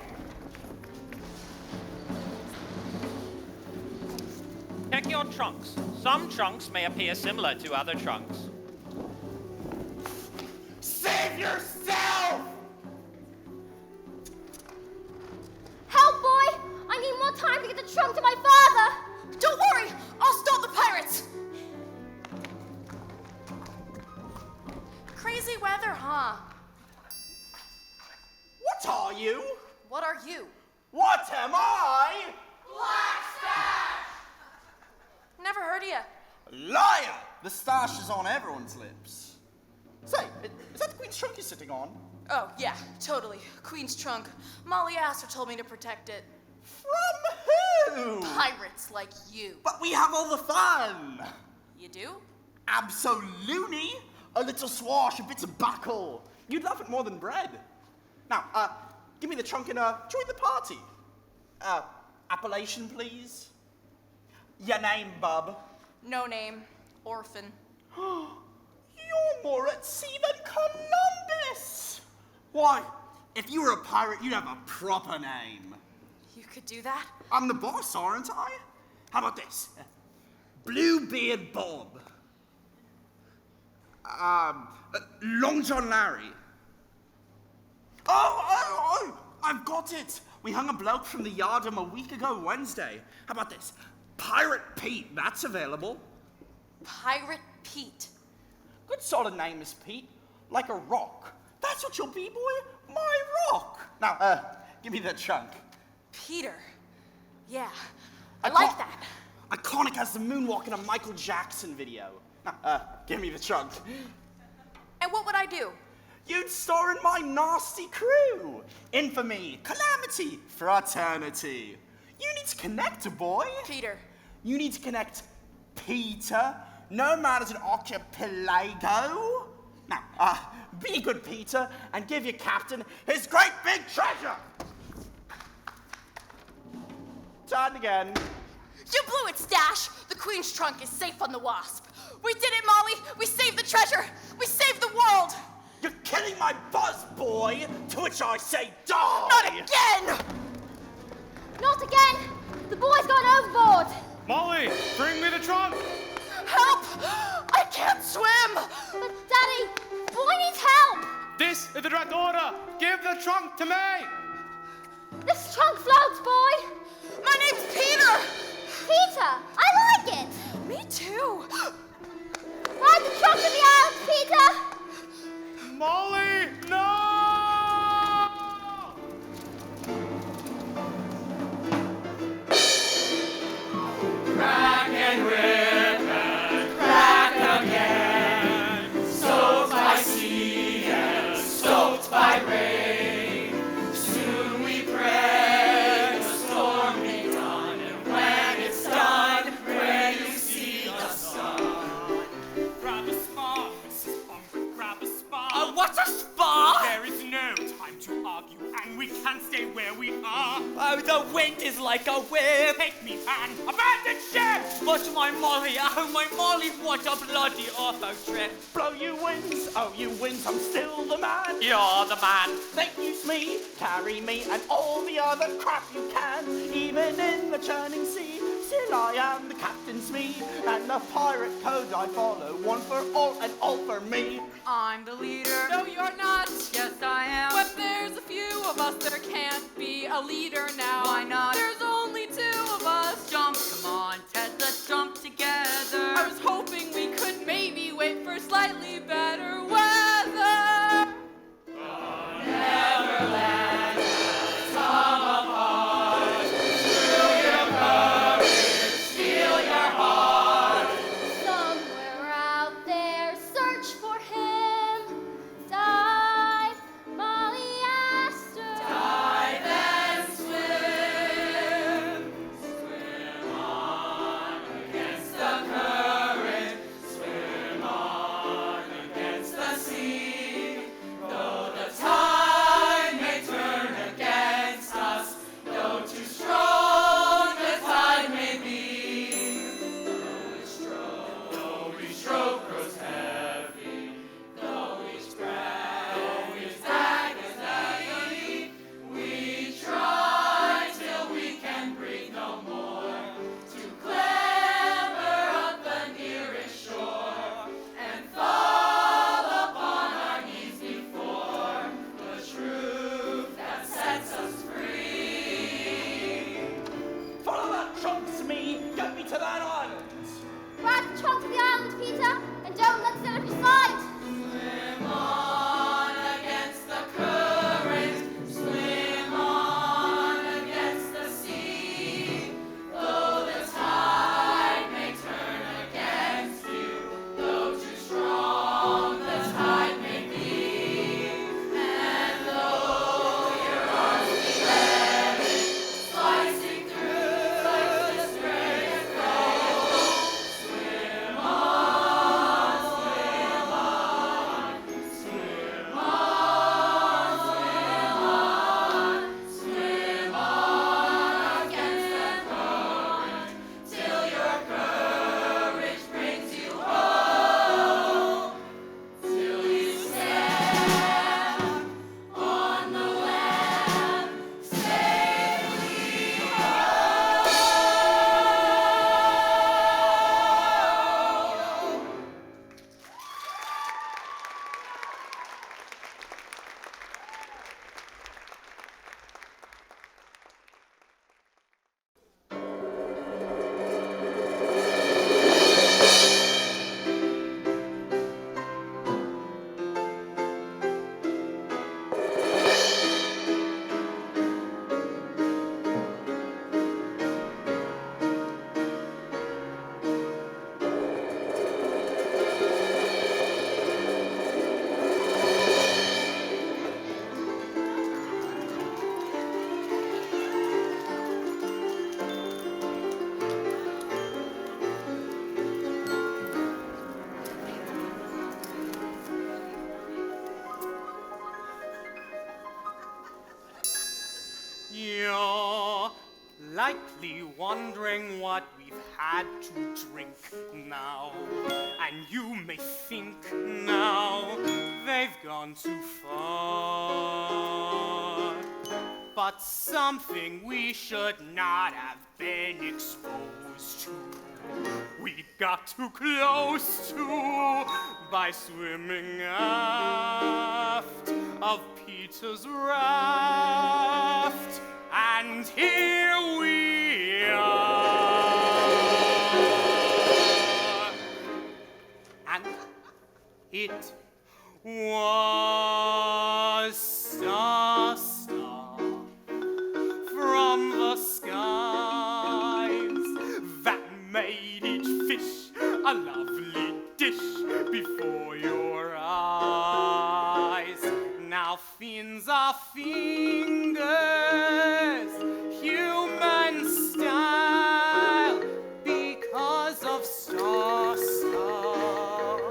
Check your trunks. Some trunks may appear similar to other trunks. Save yourself! Help, boy! I need more time to get the trunk to my father! Don't worry, I'll stop the pirates. Crazy weather, huh? What are you? What are you? What am I? Never heard of you. Liar! The stash is on everyone's lips. Say, is that the Queen's trunk you're sitting on? Oh, yeah, totally. Queen's trunk. Molly Astor told me to protect it. From who? Pirates like you. But we have all the fun. You do? Absolutely. A little swash, a bit of buckle. You'd love it more than bread. Now, give me the trunk and join the party. Appellation, please. Your name, bub. No name. Orphan. You're more at sea than Columbus. Why, if you were a pirate, you'd have a proper name. You could do that? I'm the boss, aren't I? How about this? Bluebeard Bob. Long John Larry. Oh, I've got it. We hung a bloke from the Yardum a week ago Wednesday. How about this? Pirate Pete, that's available. Pirate Pete. Good solid name is Pete. Like a rock. That's what you'll be, boy. My rock. Now, give me that trunk. Peter. Yeah, I like that. Iconic as the moonwalk in a Michael Jackson video. Now, give me the trunk. And what would I do? You'd star in my nasty crew. Infamy, calamity, fraternity. You need to connect, boy. Peter. You need to connect Peter. No man is an archipelago. Now, be good, Peter, and give your captain his great big treasure. Turn again. You blew it, Stash. The Queen's trunk is safe on the Wasp. We did it, Molly. We saved the treasure. We saved the world. You're killing my buzz, boy. To which I say, die. Not again. Not again! The boy's gone overboard! Molly, bring me the trunk. Help! I can't swim. But Daddy, boy needs help! This is the direct order. Give the trunk to me. This trunk floats, boy! My name's Peter. Peter, I like it! Me too. Ride the trunk to the islands, Peter! Molly, no! Crack and whip and crack again. Soaked by sea and soaked by rain. Soon we pray the storm be done, and when it's done, pray you see the sun. Grab a spar, Mrs. Bumper, grab a spar. What's a spar? There is no time to argue, and we can't stay where we are. Oh, the wind is like a whip. Take me, man. Abandon ship! But my Molly, oh my Molly, what a bloody auto trip. Blow you winds, oh you winds, I'm still the man. You're the man. They use me, carry me, and all the other crap you can. Even in the churning sea, still I am the captain's me. And the pirate code I follow, one for all and all for me. I'm the leader. No, you're not. Yes, I am. But there's a few of us. There can't be a leader now. Why not? There's only two of us. Jump, come on. to that island. Grab the trunk of the island, Peter, and don't let it slip your sight. Swim on against the current, swim on against the sea. Though the tide may turn against you, though too strong the tide may be, and though your arms be heavy, slicing through the spray of gold, swim on, swim on, swim on, swim on against the current, till your courage brings you home, till you stand on the land safely home. You're likely wondering what we've had to drink now. And you may think now they've gone too far. But something we should not have been exposed to, we got too close to by swimming aft of Peter's raft. And here we are. And it was star from the skies that made each fish a lovely dish before your eyes. Now fins are fingers, human style, because of star stuff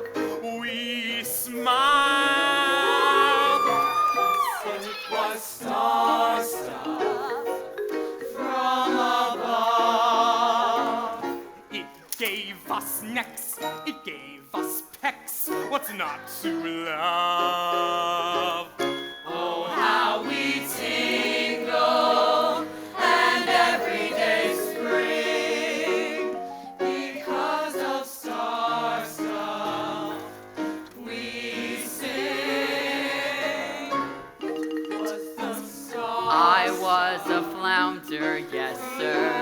we smile. It was star stuff from above. It gave us necks, it gave us pecs. What's not to love? Oh, how we tingle, and every day spring, because of star stuff we sing. Was the star I was a flounder, yes, sir.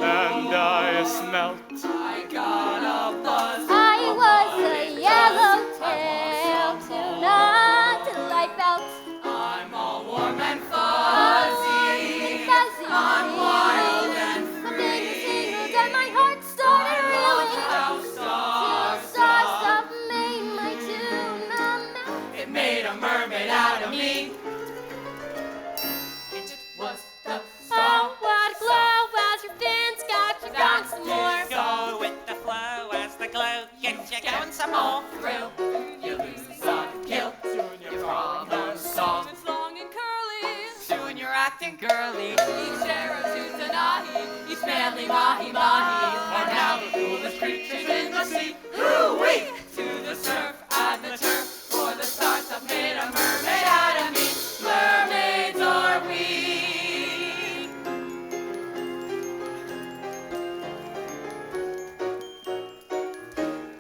And I smelt. I got a buzz. I was a yellowtail tonight till I felt I'm all warm and fuzzy. fuzzy. I'm wild and Something free. singled and my heart started reeling. How Till star star stuff, stuff made my tuna melt. it made a mermaid out of me. It was the Oh, star. what a glow as your fins got you going some more. Go with the flow as the glow gets you going some more. Thrill, you lose the kill. Soon your problem's solved. It's long and curly. Soon you're acting girly. Each arrow to Tanahi, each manly mahi mahi, are now the coolest creatures in the sea. Hoo-wee! To the surf and the turf, for the stars have made a mermaid out of me. Mermaids are we.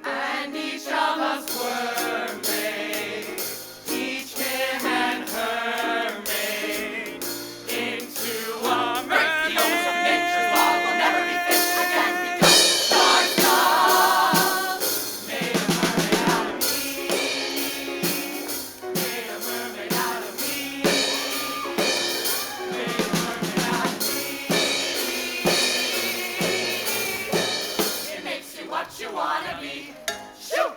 And each of us were made, each him and her made, into a mermaid. The oaths of nature's law will never be fit again. shabby. Shoot!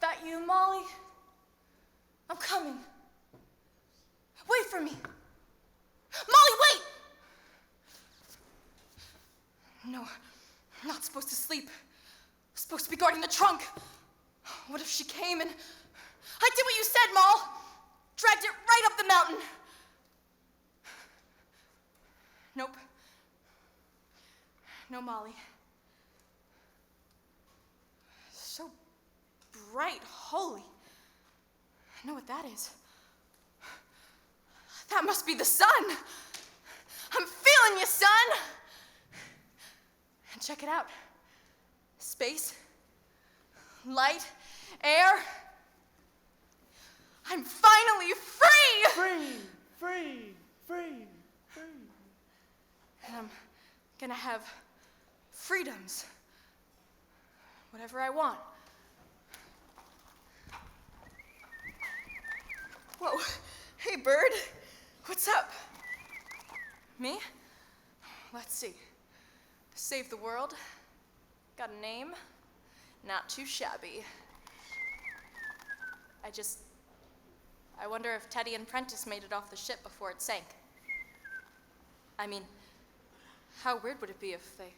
That you, Molly? I'm coming. Wait for me. Molly, wait! No, I'm not supposed to sleep. I'm supposed to be guarding the trunk. What if she came and... I did what you said, Moll. Dragged it right up the mountain. Nope. No, Molly. So bright, holy. I know what that is. That must be the sun. I'm feeling you, son. And check it out. Space, light, air. I'm finally free! Free. And I'm gonna have freedoms. Whatever I want. Whoa, hey bird, what's up? Me? Let's see. Save the world. Got a name? Not too shabby. I wonder if Teddy and Prentice made it off the ship before it sank. I mean, how weird would it be if they...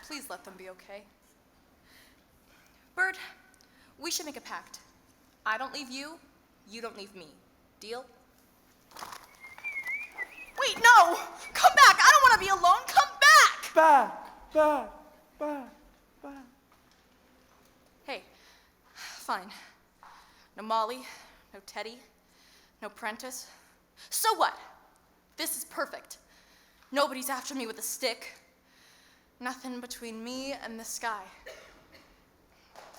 Please let them be okay. Bird, we should make a pact. I don't leave you, you don't leave me. Deal? Wait, no! Come back! I don't want to be alone! Come back! Back. Hey, fine. No Molly, no Teddy, no Prentice. So what? This is perfect. Nobody's after me with a stick. Nothing between me and the sky.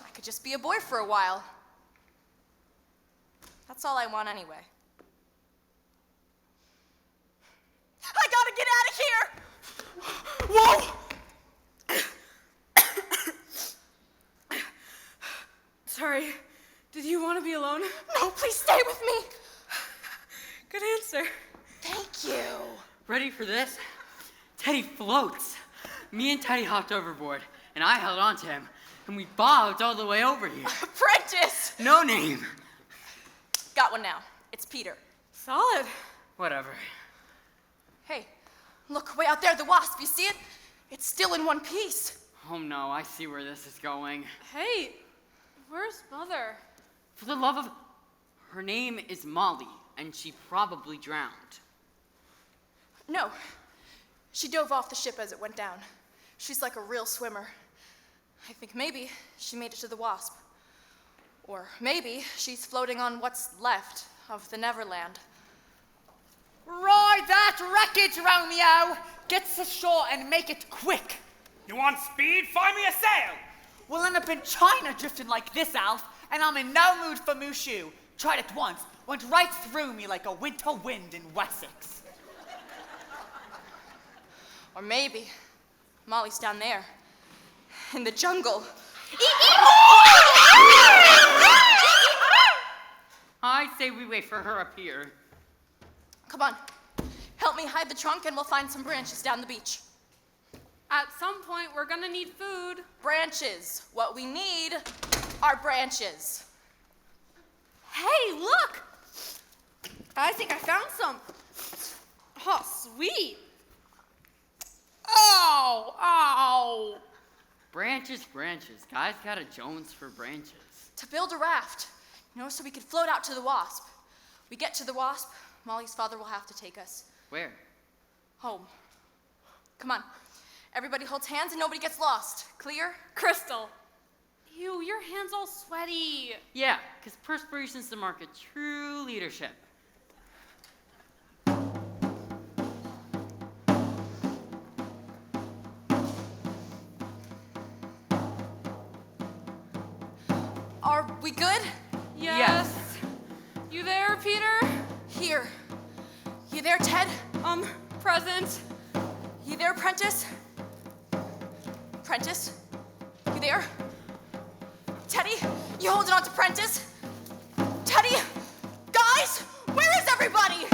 I could just be a boy for a while. That's all I want anyway. I gotta get out of here! Whoa! Sorry, did you want to be alone? No, please stay with me! Good answer. Thank you. Ready for this? Teddy floats. Me and Teddy hopped overboard, and I held on to him, and we bobbed all the way over here. Prentice! No name. Got one now. It's Peter. Solid. Whatever. Hey, look, way out there, the wasp. You see it? It's still in one piece. Oh no, I see where this is going. Hey, where's Mother? For the love of... Her name is Molly, and she probably drowned. No, she dove off the ship as it went down. She's like a real swimmer. I think maybe she made it to the Wasp. Or maybe she's floating on what's left of the Neverland. Ride that wreckage, Romeo! Get to shore and make it quick! You want speed? Find me a sail! We'll end up in China drifting like this, Alf, and I'm in no mood for Mushu. Tried it once, went right through me like a winter wind in Wessex. Or maybe Molly's down there, in the jungle. I say we wait for her up here. Come on, help me hide the trunk and we'll find some branches down the beach. At some point, we're gonna need food. Branches. What we need are branches. Hey, look! I think I found some. Oh, sweet. Ow! Branches. Guys got a Jones for branches. To build a raft, so we could float out to the Wasp. We get to the Wasp, Molly's father will have to take us. Where? Home. Come on. Everybody holds hands and nobody gets lost. Clear? Crystal. Ew, your hand's all sweaty. Yeah, because perspiration's the mark of true leadership. Are we good? Yes. You there, Peter? Here. You there, Ted? Present. You there, Prentice? Prentice? You there? Teddy? You holding on to Prentice? Teddy? Guys? Where is everybody?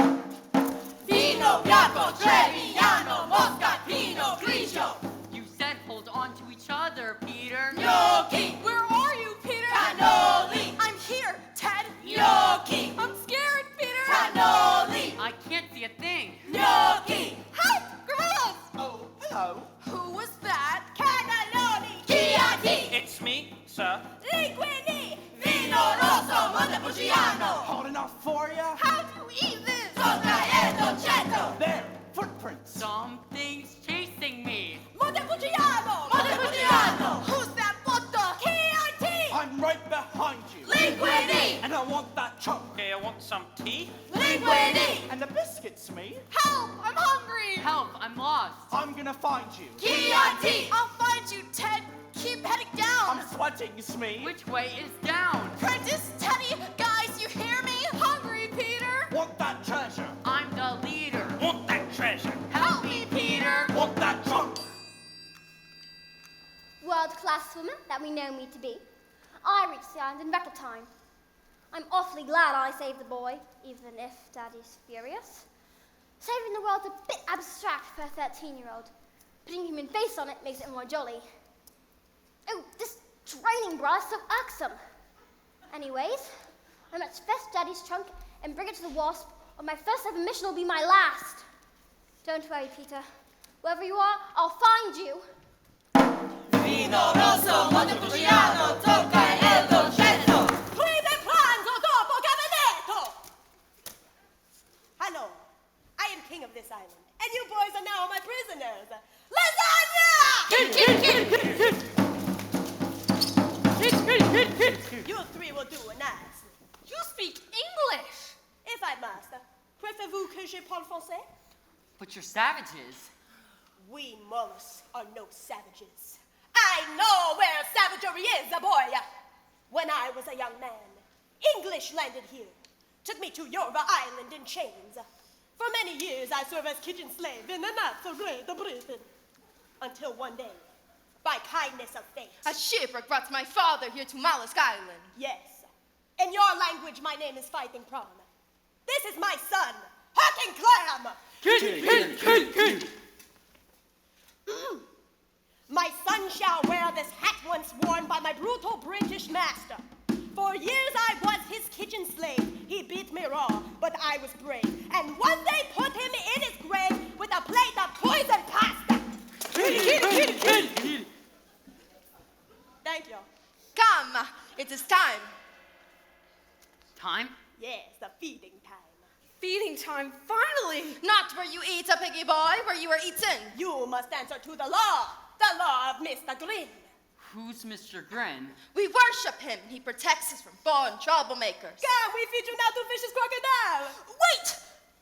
Vino, bianco, treviano, moscatino, grigio. You said hold on to each other, Peter. Gnocchi. Where are you, Peter? Cannoli. I'm here, Ted. Gnocchi. I'm scared, Peter. Cannoli. I can't see a thing. Gnocchi. Help! Gorillas! Oh, hello. Who was that? Cannelloni. Chianti. It's me, sir. Linguini. Vino rosso, Montepulciano. Hard enough for ya? How do you eat this? Sopra e dolcetto. There, footprints. Something's chasing me. Montepulciano. Montepulciano. Who's that? What the? Chianti. I'm right behind you. Linguini. And I want that chunk. Okay, I want some tea. Linguini. And the biscuits, me. Help! I'm hungry! Help, I'm lost. I'm gonna find you. Chianti. I'll find you, Ted. Keep heading down. I'm sweating, Smee. Which way is down? Prentice, Teddy, guys, you hear me? Hungry, Peter. Want that treasure. I'm the leader. Want that treasure. Help me, Peter. Want that trunk. World-class swimmer that we know me to be, I reached the island in record time. I'm awfully glad I saved the boy, even if Daddy's furious. Saving the world's a bit abstract for a 13-year-old. Putting human face on it makes it more jolly. Oh, this training bra is so irksome. Anyways, I must fetch Daddy's trunk and bring it to the Wasp, or my first ever mission will be my last. Don't worry, Peter. Wherever you are, I'll find you. Vino rosso, Montepulciano, tocca e dolcetto. Prima pranzo dopo gabinetto. Hello, I am king of this island, and you boys are now my prisoners. Lasagna! You three will do nicely. You speak English. If I must, préférez-vous que je parle français? But you're savages. We mollusks are no savages. I know where savagery is, boy. When I was a young man, English landed here, took me to Yorba Island in chains. For many years, I served as kitchen slave in the not-so-great Britain. Until one day, by kindness of fate. A shipwreck brought my father here to Mollusk Island. Yes. In your language, my name is Fighting Prawn. This is my son, Hacking Clam. My son shall wear this hat once worn by my brutal British master. For years I was his kitchen slave. He beat me raw, but I was brave. And one day put him in his grave with a plate of poison pasta. Thank you. Come, it is time. Time? Yes, the feeding time. Feeding time, finally. Not where you eat, a piggy boy, where you are eaten. You must answer to the law of Mr. Green. Who's Mr. Grin? We worship him. He protects us from born troublemakers. Can we feed you now to vicious crocodile? Wait!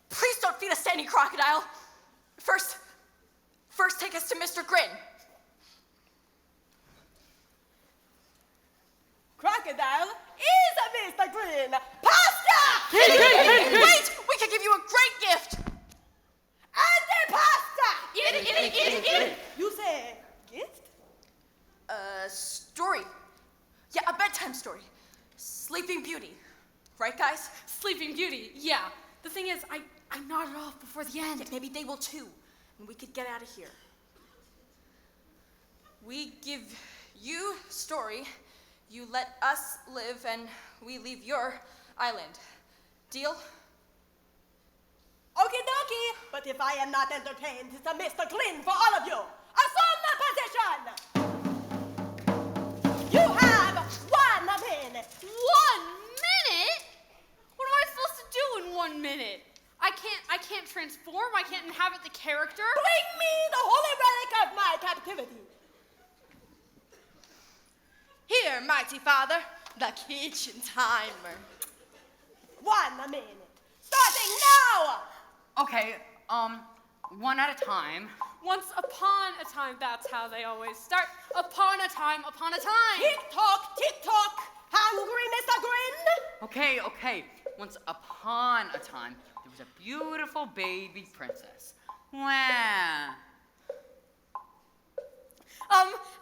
Please don't feed us to any crocodile. First take us to Mr. Grin. Crocodile is a Mr. Green. Pasta! Wait! We can give you a great gift. Antipasta! Eat it. You say gift? Story. Yeah, a bedtime story. Sleeping Beauty. Right, guys? Sleeping Beauty, yeah. The thing is, I nodded off before the end. Yeah, maybe they will too. And we could get out of here. We give you story, you let us live, and we leave your island. Deal? Okie dokie. But if I am not entertained, it's a Mr. Green for all of you. Assume the position. You have 1 minute. 1 minute? What am I supposed to do in 1 minute? I can't transform. I can't inhabit the character. Bring me the holy relic of my captivity. Here, Here, mighty father, the kitchen timer. 1 minute. Starting now! Okay, one at a time. Once upon a time, that's how they always start. Upon a time, upon a time. Tick-tock, tick-tock. Hungry, Mr. Grin? Okay. Once upon a time, there was a beautiful baby princess. Wah.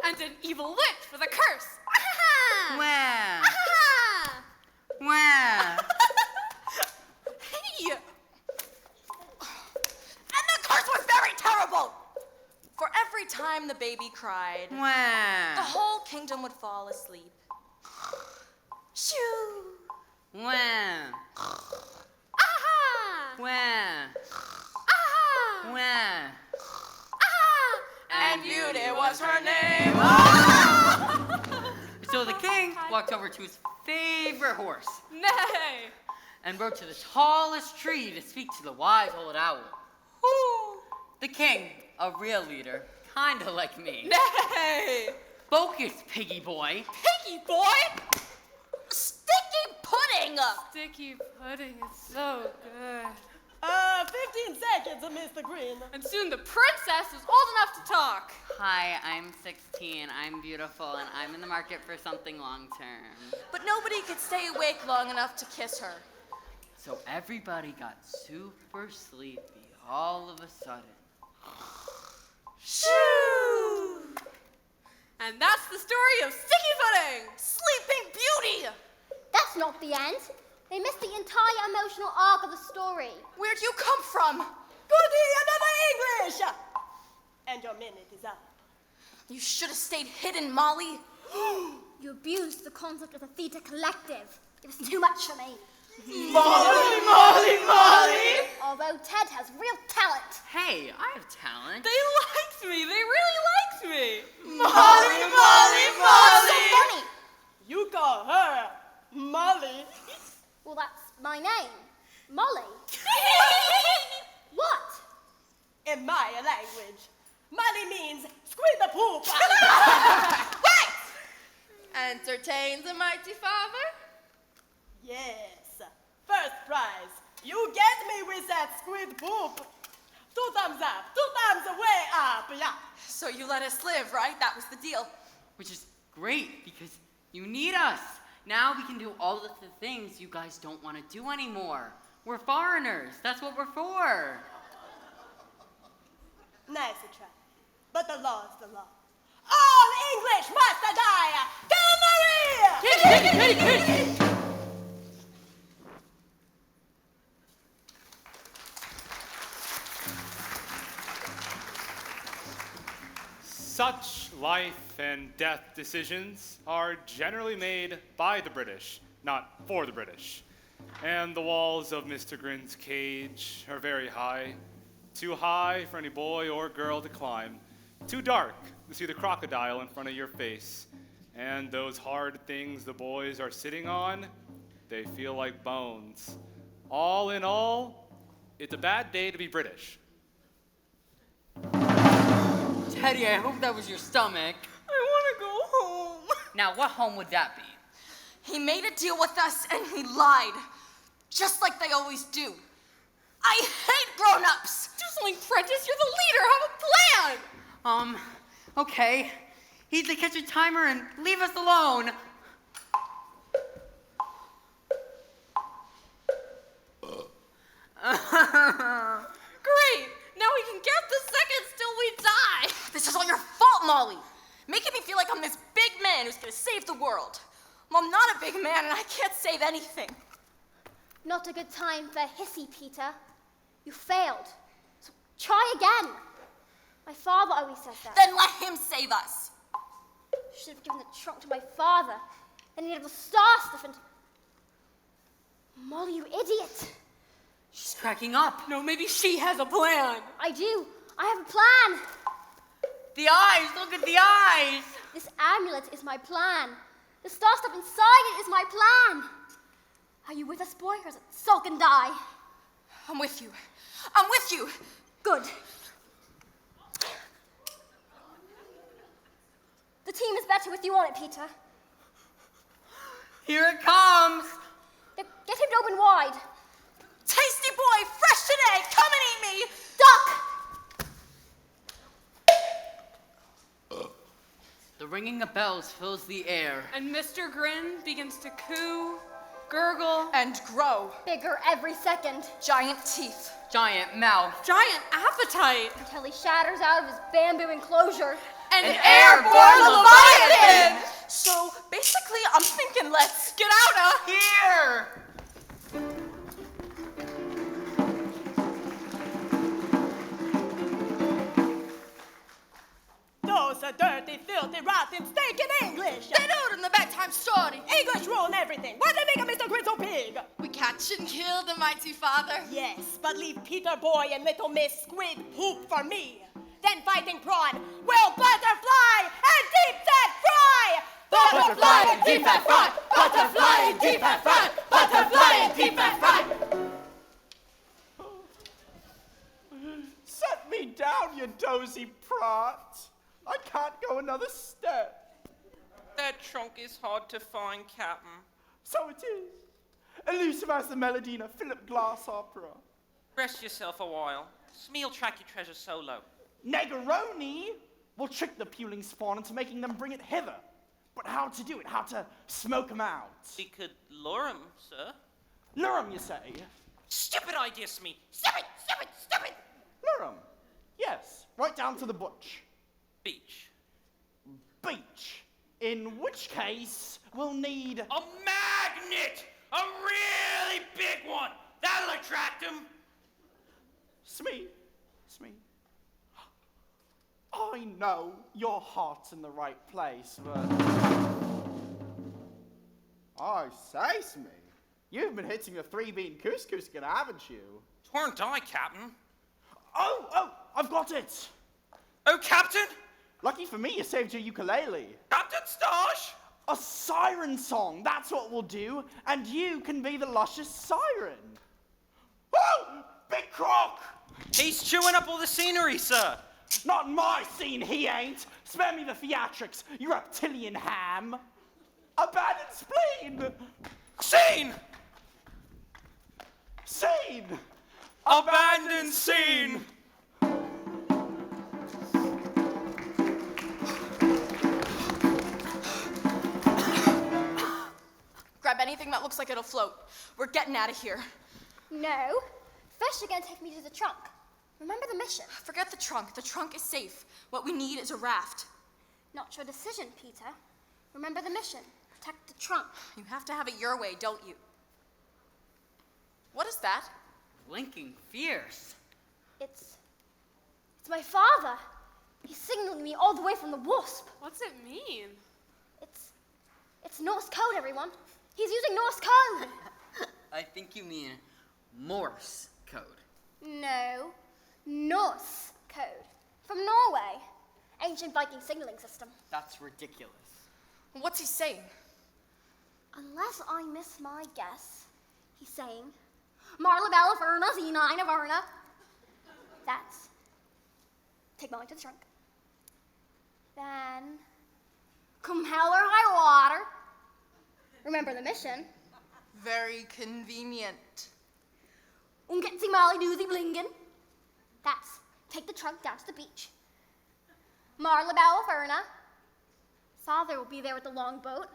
And an evil witch with a curse. Wah. Wah. Hey! And the curse was very terrible! For every time the baby cried, the Wah. whole kingdom would fall asleep. Shoo! Wah. Aha! Wah. Aha! Wah. And Beauty was her name. So the king walked over to his favorite horse Nay! and rode to the tallest tree to speak to the wise old owl. The king, a real leader, kinda like me. Nay! Focus, piggy boy. Piggy boy! Sticky pudding! Sticky pudding is so good. 15 seconds, Mr. Grin. And soon the princess was old enough to talk. Hi, I'm 16, I'm beautiful, and I'm in the market for something long-term. But nobody could stay awake long enough to kiss her. So everybody got super sleepy all of a sudden. Shoo! And that's the story of Sticky Pudding! Sleeping Beauty! That's not the end. They missed the entire emotional arc of the story. Where'd you come from? Goody, another English! And your minute is up. You should have stayed hidden, Molly. You abused the concept of the theatre collective. It was too much for me. Molly! Although Ted has real talent. Hey, I have talent. They liked me! They really liked me! Molly! So funny. You call her Molly. Well, that's my name. Molly. What? In my language, Molly means squeeze the poop. Entertain the mighty father? Yes. First prize. You get me with that squid poop. 2 thumbs up, 2 thumbs way up, yeah. So you let us live, right? That was the deal. Which is great, because you need us. Now we can do all of the things you guys don't want to do anymore. We're foreigners. That's what we're for. Nice try. But the law is the law. All English must die. Marie! Such life and death decisions are generally made by the British, not for the British. And the walls of Mr. Grin's cage are very high. Too high for any boy or girl to climb. Too dark to see the crocodile in front of your face. And those hard things the boys are sitting on, they feel like bones. All in all, it's a bad day to be British. Teddy, I hope that was your stomach. I want to go home. Now, what home would that be? He made a deal with us and he lied. Just like they always do. I hate grown-ups! Do something, Prentice. You're the leader. Have a plan. Okay. He's the kitchen timer and leave us alone. Great. Now we can count the seconds till we die. This is all your fault, Molly. Making me feel like I'm this big man who's gonna save the world. Well, I'm not a big man and I can't save anything. Not a good time for hissy, Peter. You failed. So try again. My father always says that. Then let him save us. You should have given the trunk to my father. Then he'd have the star stuff and... Molly, you idiot. She's cracking up. No, maybe she has a plan. I do. I have a plan. The eyes! Look at the eyes! This amulet is my plan. The star stuff inside it is my plan. Are you with us, boy, or is it sulk and die? I'm with you. I'm with you. Good. The team is better with you on it, Peter. Here it comes. Get him to open wide. Tasty boy, fresh today, come and eat me! Duck! The ringing of bells fills the air. And Mr. Grin begins to coo, gurgle, And grow. Bigger every second. Giant teeth. Giant mouth. giant appetite, Until he shatters out of his bamboo enclosure. and An airborne leviathan! So basically, I'm thinking let's get out of Here! Those are dirty, filthy, rotten, stinking English. They know it in the bedtime story. English ruin everything. Why they make a Mr. Grin so big? We catch and kill the mighty father. Yes, but leave Peter Boy and little Miss Squid poop for me. Then fighting prawn will butterfly and deep fat fry. Butterfly and deep fat fry. Butterfly and deep fat fry. Butterfly and deep fat fry. Set me down, you dozy prat. I can't go another step. That trunk is hard to find, Captain. So it is. Elusive as the melody in a Philip Glass opera. Rest yourself a while. Smee'll track your treasure solo. Negroni will trick the puling spawn into making them bring it hither. But how to do it? How to smoke them out? We could lure 'em, sir. Lure 'em, you say? Stupid idea, Smee. Stupid, stupid, stupid. Lure 'em. Yes, right down to the butch. Beach. Beach. In which case, we'll need... A magnet! A really big one! That'll attract 'em. Smee. I know your heart's in the right place, but... I say, Smee, you've been hitting the 3-bean couscous, haven't you? Twern't I, Captain? Oh, I've got it! Oh, Captain? Lucky for me, you saved your ukulele. Captain Stash? A siren song, that's what we'll do, and you can be the luscious siren. Oh, Big Croc! He's chewing up all the scenery, sir. Not in my scene, he ain't. Spare me the theatrics, you reptilian ham. Abandoned spleen! Scene! Scene! Abandoned scene! Grab anything that looks like it'll float. We're getting out of here. No. First you're gonna take me to the trunk. Remember the mission. Forget the trunk. The trunk is safe. What we need is a raft. Not your decision, Peter. Remember the mission. Protect the trunk. You have to have it your way, don't you? What is that? Blinking fierce. It's my father. He's signaling me all the way from the wasp. What's it mean? It's Norse code, everyone. He's using Norse code. I think you mean Morse code. No, Norse code. From Norway. Ancient Viking signaling system. That's ridiculous. What's he saying? Unless I miss my guess, he's saying, Marla Bella Verna, Z9 of Verna. That's, take Molly to the trunk. Then, come hell or high water. Remember the mission. Very convenient. Get see Molly doozy blingen. That's, take the trunk down to the beach. Marla Bella Verna. Father will be there with the longboat.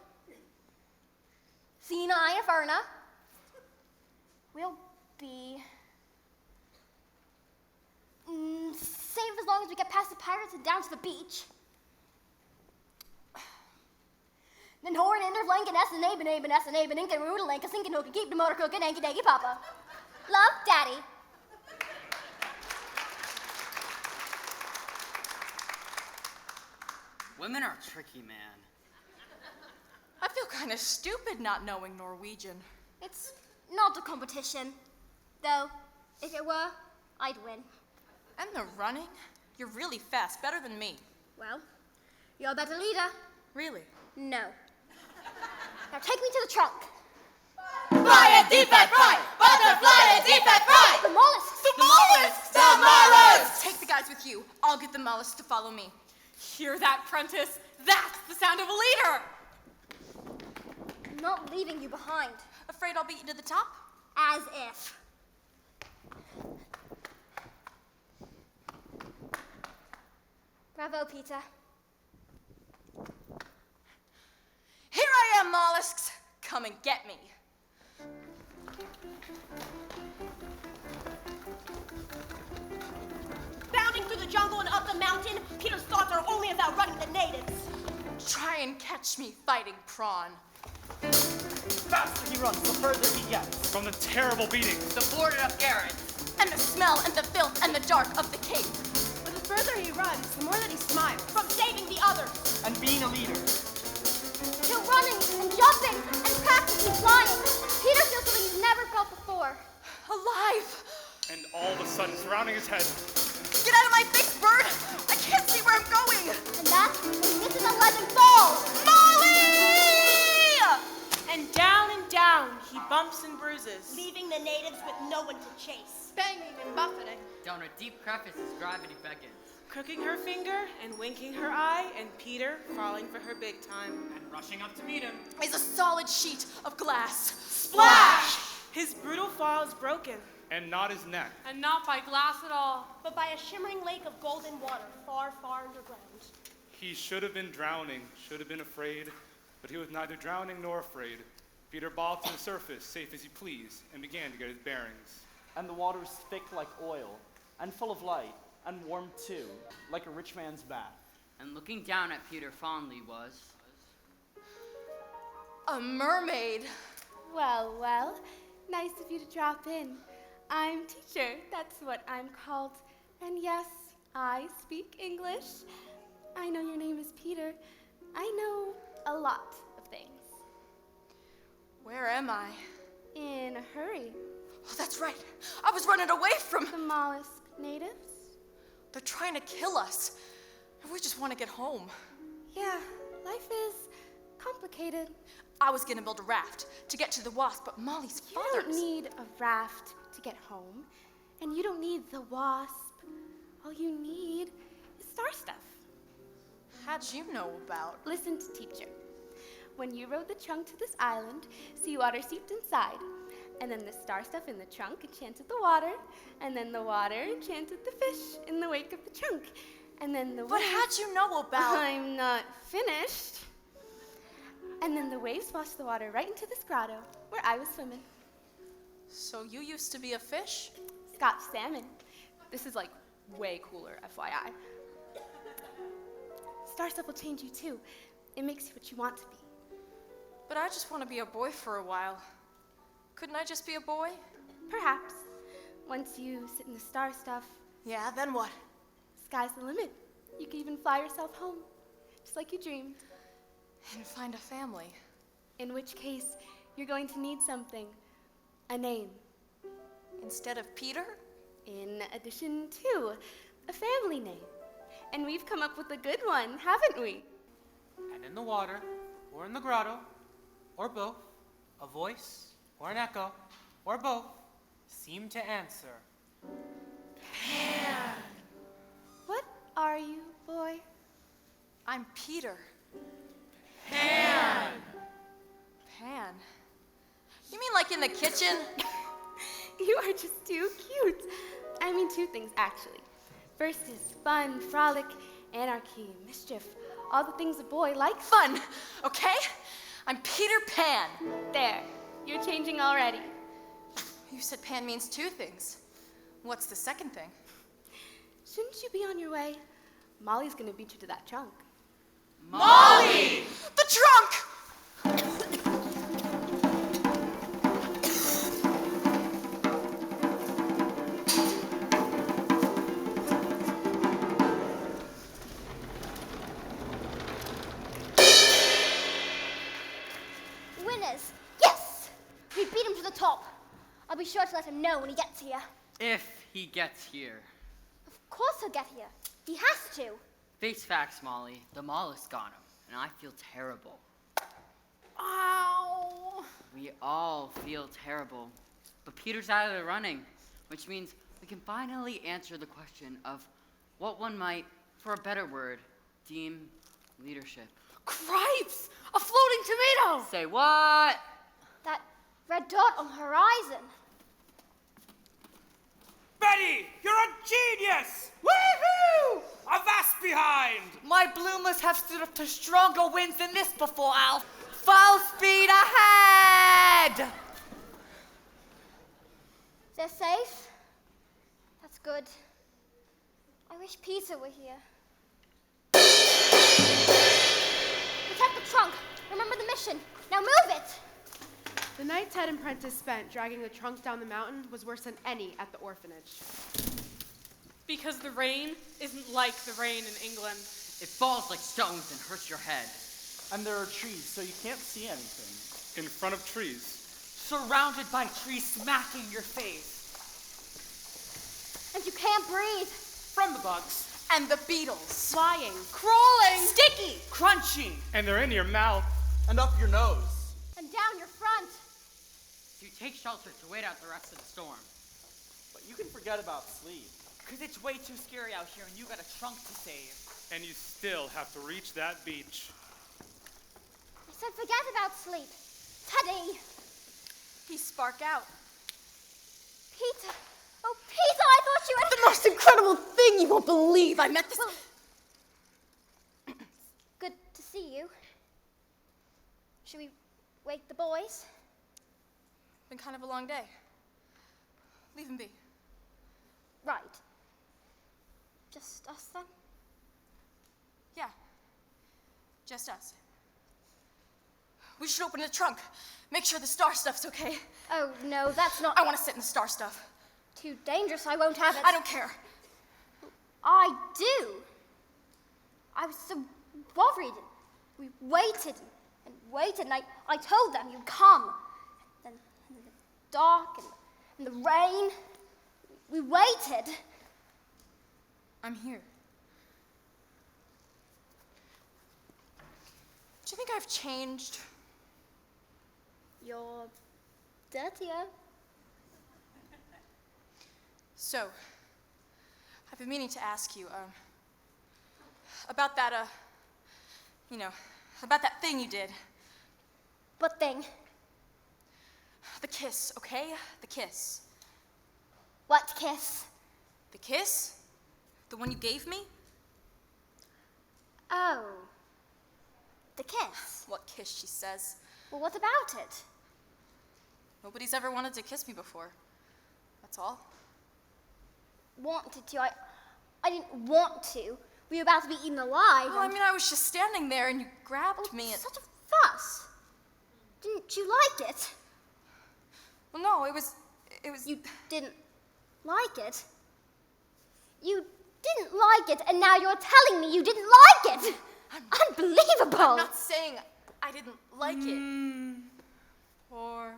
C9 of Verna. We'll be safe as long as we get past the pirates and down to the beach. Then Horn, Ender, Flank, and S, and Aben, Aben, S, and Aben, Ink, and Roodle, Link, and Sink, and Hook, and keep the motor cooking, Anky, Danky, Papa. Love, Daddy. Women are tricky, man. I feel kind of stupid not knowing Norwegian. It's not a competition. Though, if it were, I'd win. And the running? You're really fast, better than me. Well, you're a better leader. Really? No. Now take me to the trunk. Fly and deep and fry! Butterfly and deep and fry! The mollusks! The mollusks! The mollusks! Take the guys with you. I'll get the mollusks to follow me. Hear that, Prentice? That's the sound of a leader! I'm not leaving you behind. Afraid I'll beat you to the top? As if. Bravo, Peter. Here I am, mollusks. Come and get me. Bounding through the jungle and up the mountain, Peter's thoughts are only about running the natives. Try and catch me fighting prawn. The faster he runs, the further he gets. From the terrible beatings. The boarded up garrets. And the smell and the filth and the dark of the cave. But the further he runs, the more that he smiles. From saving the others. And being a leader. To running and jumping and practicing flying. Peter feels something he's never felt before. Alive! And all of a sudden, surrounding his head, Get out of my face, bird! I can't see where I'm going! And that's when he misses a leg and falls. Molly! And down he bumps and bruises. Leaving the natives with no one to chase. Banging and buffeting. Down a deep crevice as gravity beckons. Crooking her finger and winking her eye, and Peter falling for her big time. And rushing up to meet him. Is a solid sheet of glass. Splash! His brutal fall is broken. and not his neck. And not by glass at all. But by a shimmering lake of golden water, far, far underground. He should have been drowning, should have been afraid, but he was neither drowning nor afraid. Peter bobbed to the surface, safe as he pleased, and began to get his bearings. And the water was thick like oil, and full of light, and warm too, like a rich man's bath. And looking down at Peter fondly was... a mermaid. Well, well, nice of you to drop in. I'm teacher, that's what I'm called. And yes, I speak English. I know your name is Peter. I know a lot of things. Where am I? In a hurry. Oh, that's right. I was running away from... The mollusk natives? They're trying to kill us. We just want to get home. Yeah, life is complicated. I was gonna build a raft to get to the wasp, but Molly's You don't need a raft to get home. And you don't need the wasp. All you need is star stuff. How'd you know about? Listen to teacher. When you rode the trunk to this island, seawater seeped inside. And then the star stuff in the trunk enchanted the water. And then the water enchanted the fish in the wake of the trunk. And then the But waves... how'd you know about... I'm not finished. And then the waves washed the water right into this grotto where I was swimming. So you used to be a fish? Scotch salmon. This is like way cooler, FYI. Star stuff will change you too. It makes you what you want to be. But I just want to be a boy for a while. Couldn't I just be a boy? Perhaps. Once you sit in the star stuff. Yeah, then what? Sky's the limit. You can even fly yourself home, just like you dreamed. And find a family. In which case, you're going to need something. A name. Instead of Peter? In addition to a family name. And we've come up with a good one, haven't we? And in the water, or in the grotto, or both, a voice, or an echo, or both, seem to answer. Pan! What are you, boy? I'm Peter. Pan! Pan? You mean like in the kitchen? You are just too cute. I mean two things, actually. First is fun, frolic, anarchy, mischief, all the things a boy likes. Fun, okay? I'm Peter Pan. There, you're changing already. You said Pan means two things. What's the second thing? Shouldn't you be on your way? Molly's gonna beat you to that trunk. Molly! The trunk! Winners! Yes! We beat him to the top. I'll be sure to let him know when he gets here. If he gets here. Of course he'll get here. He has to. Face facts, Molly. The mollusk got him, and I feel terrible. Ow! We all feel terrible. But Peter's out of the running, which means we can finally answer the question of what one might, for a better word, deem leadership. Cripes! A floating tomato! Say what? That red dot on the horizon. Betty, you're a genius! Woohoo! Avast behind! My bloomers have stood up to stronger winds than this before, Alf. Full speed ahead! They're safe? That's good. I wish Peter were here. Protect the trunk. Remember the mission. Now move it! The night Ted and Prentice spent dragging the trunk down the mountain was worse than any at the orphanage. Because the rain isn't like the rain in England. It falls like stones and hurts your head. And there are trees, so you can't see anything. In front of trees. Surrounded by trees smacking your face. And you can't breathe. From the bugs. And the beetles. Flying. Crawling! Sticky! Crunchy! And they're in your mouth. And up your nose. And down your front. So you take shelter to wait out the rest of the storm. But you can forget about sleep. Because it's way too scary out here and you got a trunk to save. And you still have to reach that beach. I said forget about sleep. Teddy! He spark out. Peter! Oh, Peter, I thought you had... The most incredible thing you won't believe. I met this... Good to see you. Should we wake the boys? Been kind of a long day. Leave him be. Right. Just us then? Yeah. Just us. We should open the trunk. Make sure the star stuff's okay. Oh, no, that's not... I want to sit in the star stuff. Too dangerous, I won't have it. I don't care. I do. I was so worried. We waited and waited, and I told them you'd come. Then in the dark and the rain, we waited. I'm here. Do you think I've changed? You're dirtier. So, I've been meaning to ask you, about that, about that thing you did. What thing? The kiss, okay? The kiss. What kiss? The kiss? The one you gave me? Oh. The kiss? What kiss, she says. Well, what about it? Nobody's ever wanted to kiss me before. That's all. Wanted to. I didn't want to. We were about to be eaten alive. Well, I mean, I was just standing there and you grabbed me and... Such a fuss. Didn't you like it? Well, no, it was... You didn't like it? You didn't like it, and now you're telling me you didn't like it! Unbelievable! I'm not saying I didn't like it. Or...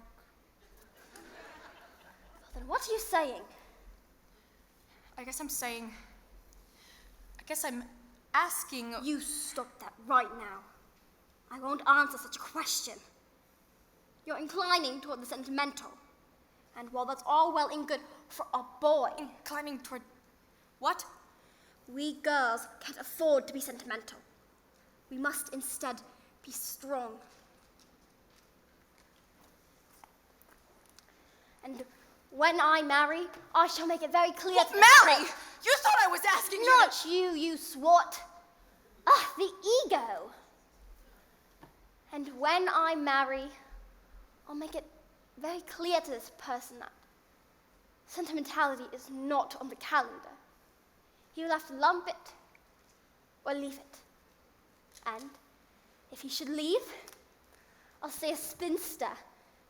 Then what are you saying? I guess I'm asking... You stop that right now. I won't answer such a question. You're inclining toward the sentimental. And while that's all well and good for a boy... Inclining toward... What? We girls can't afford to be sentimental. We must instead be strong. And when I marry, I shall make it very clear to marry? You thought I was asking you Not you, you swat. Ah, the ego. And when I marry, I'll make it very clear to this person that sentimentality is not on the calendar. He will have to lump it or leave it. And if he should leave, I'll stay a spinster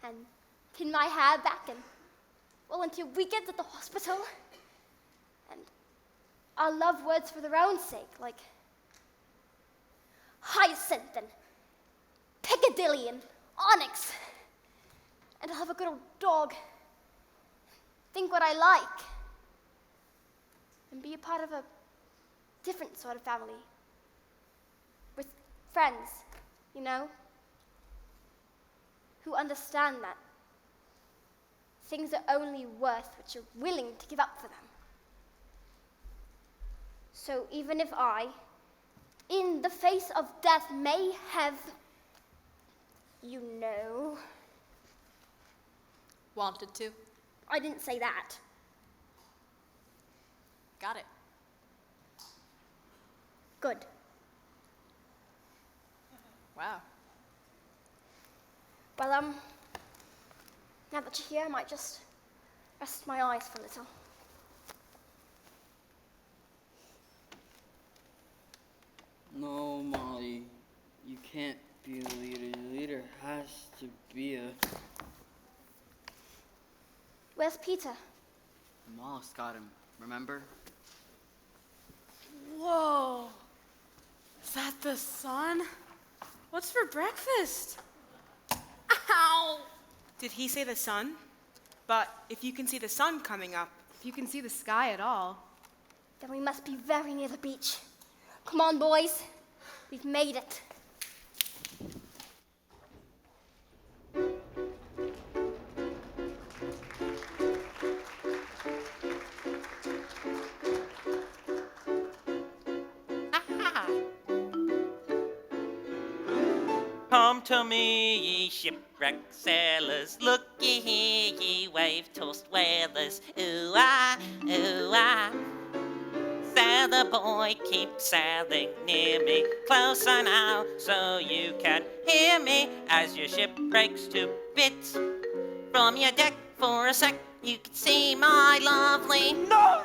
and pin my hair back and volunteer weekends at the hospital. And I'll love words for their own sake, like hyacinth and Piccadilly and onyx. And I'll have a good old dog. Think what I like. And be a part of a different sort of family. With friends, you know? Who understand that things are only worth what you're willing to give up for them. So even if I, in the face of death, may have You know. Wanted to. I didn't say that. Got it. Good. Wow. Well, now that you're here, I might just rest my eyes for a little. No, Molly. You can't be a leader. The leader has to be a... Where's Peter? Mollis got him, remember? Whoa. Is that the sun? What's for breakfast? Ow! Did he say the sun? But if you can see the sun coming up, If you can see the sky at all. Then we must be very near the beach. Come on, boys. We've made it. Come to me, ye shipwrecked sailors. Look ye here, ye wave-tossed whalers. Ooh ah, ooh ah. Sail the boy, keep sailing near me. Closer now, so you can hear me as your ship breaks to bits. From your deck for a sec, you can see my lovely. No!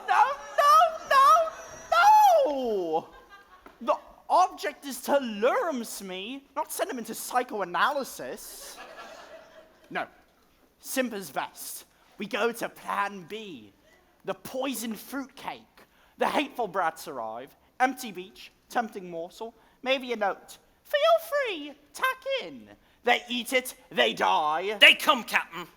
The object is to lure him, Smee, not send him into psychoanalysis. No, Simper's best. We go to plan B. The poisoned fruitcake. The hateful brats arrive. Empty beach, tempting morsel, maybe a note. Feel free, tack in. They eat it, they die. They come, Captain.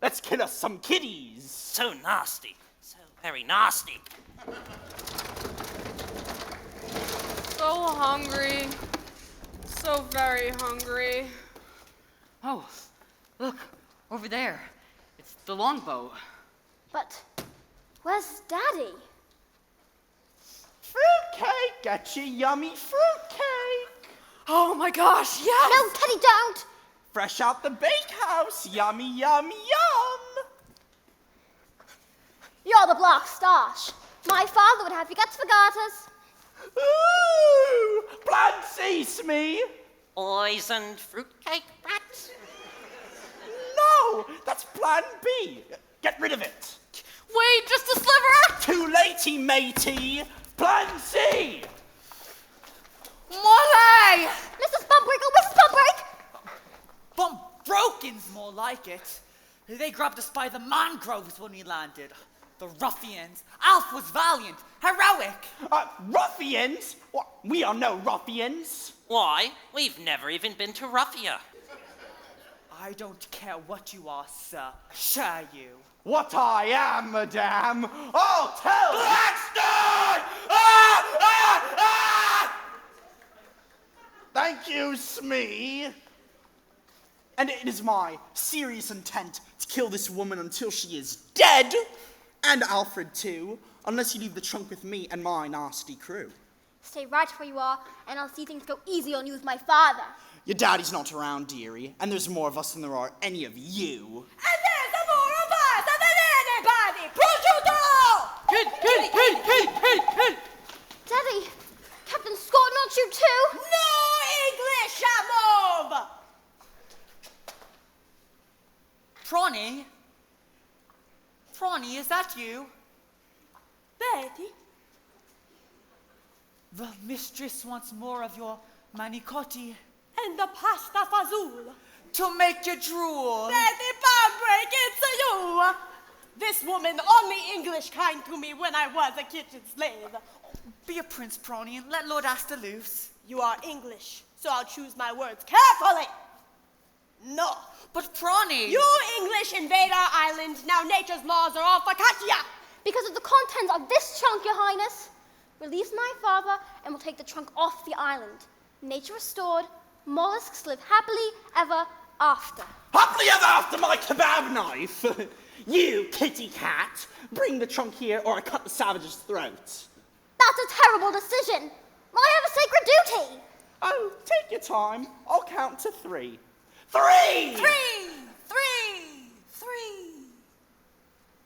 Let's kill us some kiddies. So nasty. So very nasty. So hungry. So very hungry. Oh, look, over there. It's the longboat. But where's Daddy? Fruitcake, get your yummy fruitcake. Oh my gosh, yes! No, Teddy, don't! Fresh out the bakehouse, yummy, yum, yum. You're the black starch. My father would have you get spaghettis. Ooh, plan C, Smee. Poisoned fruitcake brats? No, that's plan B. Get rid of it. Wait, just a sliver! Too latey, matey. Plan C. Molly! Mrs. Bumbrickle, Mrs. Bumbrick! Bumbroken's more like it. They grabbed us by the mangroves when we landed. The ruffians. Alf was valiant, heroic. Ruffians? What? We are no ruffians. Why? We've never even been to Ruffia. I don't care what you are, sir. Share you. What I am, madame, I'll tell you. Blackstone! Thank you, Smee. And it is my serious intent to kill this woman until she is dead, and Alfred too, unless you leave the trunk with me and my nasty crew. Stay right where you are, and I'll see things go easy on you with my father. Your daddy's not around, dearie, and there's more of us than there are any of you. And there's more of us than anybody! Prosciutto! Daddy, Captain Scott, not you too? No English, I move! Prawny, is that you? Betty? The mistress wants more of your manicotti. And the pasta fazool. To make you drool. Betty Bumbrick, it's you! This woman only English kind to me when I was a kitchen slave. Be a prince, Prawny, and let Lord Astor loose. You are English, so I'll choose my words carefully. No. But Prawny! You English invade our island, now nature's laws are all focaccia. Because of the contents of this trunk, Your Highness. Release my father, and we'll take the trunk off the island. Nature restored, mollusks live happily ever after. Happily ever after my kebab knife! You, kitty cat, bring the trunk here or I cut the savage's throat. That's a terrible decision. I have a sacred duty. Oh, take your time. I'll count to 3. 3! 3! 3! 3!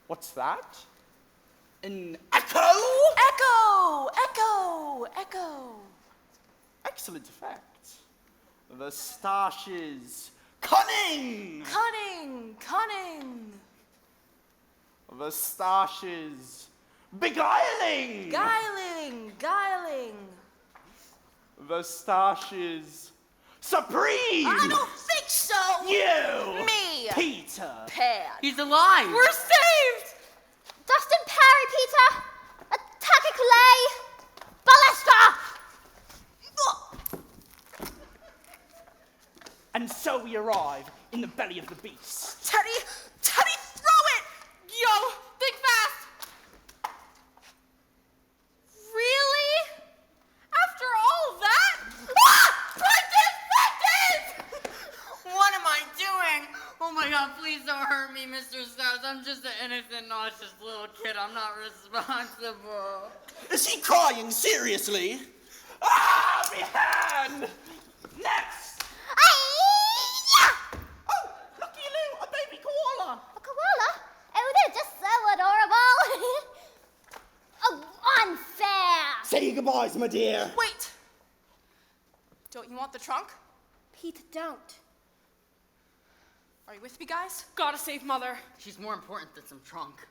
What's that? An echo? Echo! Echo! Echo! Excellent effect. The starches. Cunning! Cunning! Cunning! The starches. Beguiling! Guiling! Guiling! The starches. Supreme! I don't think so! You! Me! Peter! Pan! He's alive! We're saved! Dustin Parry, Peter! Attack a clay! Ballista! And so we arrive in the belly of the beast. Teddy! Teddy, throw it! Yo, think fast! Really? After all that? Ah! Practice! What am I doing? Oh my god, please don't hurt me, Mr. Stars. I'm just an innocent, nauseous little kid. I'm not responsible. Is he crying seriously? Ah, my hand! Next! Oh, looky Lou, a baby koala! A koala? Oh, they're just so adorable. Oh, unfair! Say your goodbyes, my dear. Wait! Don't you want the trunk? Peter, don't. Are you with me, guys? Gotta save Mother. She's more important than some trunk.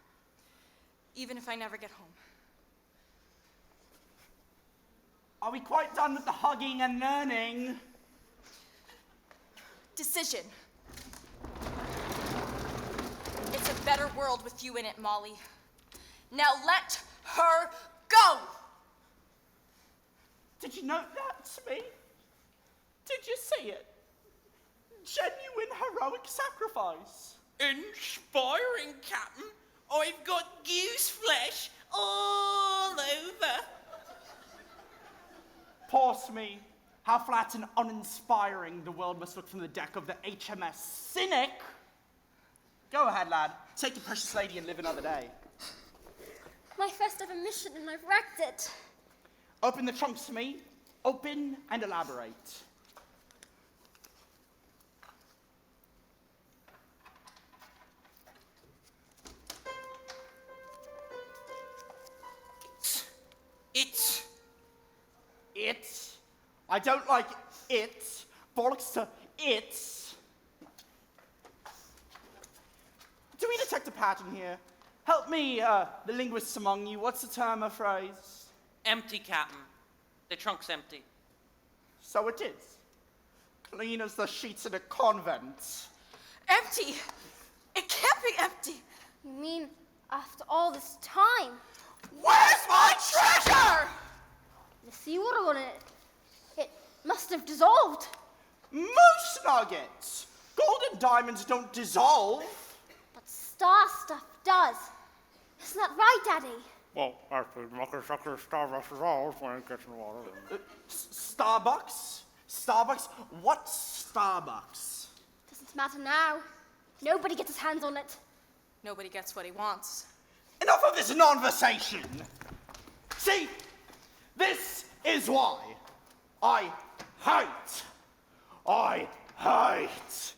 Even if I never get home. Are we quite done with the hugging and learning? Decision. It's a better world with you in it, Molly. Now let her go! Did you note that, Smee? Did you see it? Genuine heroic sacrifice. Inspiring, Captain. I've got goose flesh all over. Poor Smee. How flat and uninspiring the world must look from the deck of the HMS Cynic. Go ahead, lad. Take your precious lady and live another day. My first ever mission and I've wrecked it. Open the trunk, Smee. Open and elaborate. It's. I don't like it. Bollocks to it. Do we detect a pattern here? Help me, the linguists among you. What's the term or phrase? Empty, Captain. The trunk's empty. So it is. Clean as the sheets in a convent. Empty! It can't be empty! You mean after all this time? Where's my treasure? The seawater on it. It must have dissolved. Moose nuggets! Gold and diamonds don't dissolve. But star stuff does. Isn't that right, Daddy? Well, actually, Mucker Sucker Starbucks is all when it gets in the water. Starbucks? Starbucks? What Starbucks? Doesn't matter now. Nobody gets his hands on it. Nobody gets what he wants. Enough of this conversation. See, this is why I hate. I hate.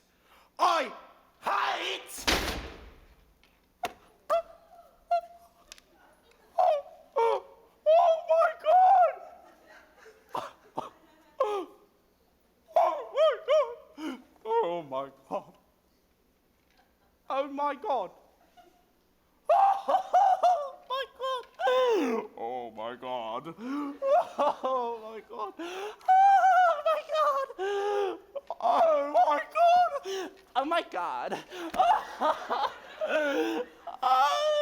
I hate. Oh my God. Oh my God. Oh my God. Oh my God. Oh my God. Oh my God. Oh my God. Oh my God.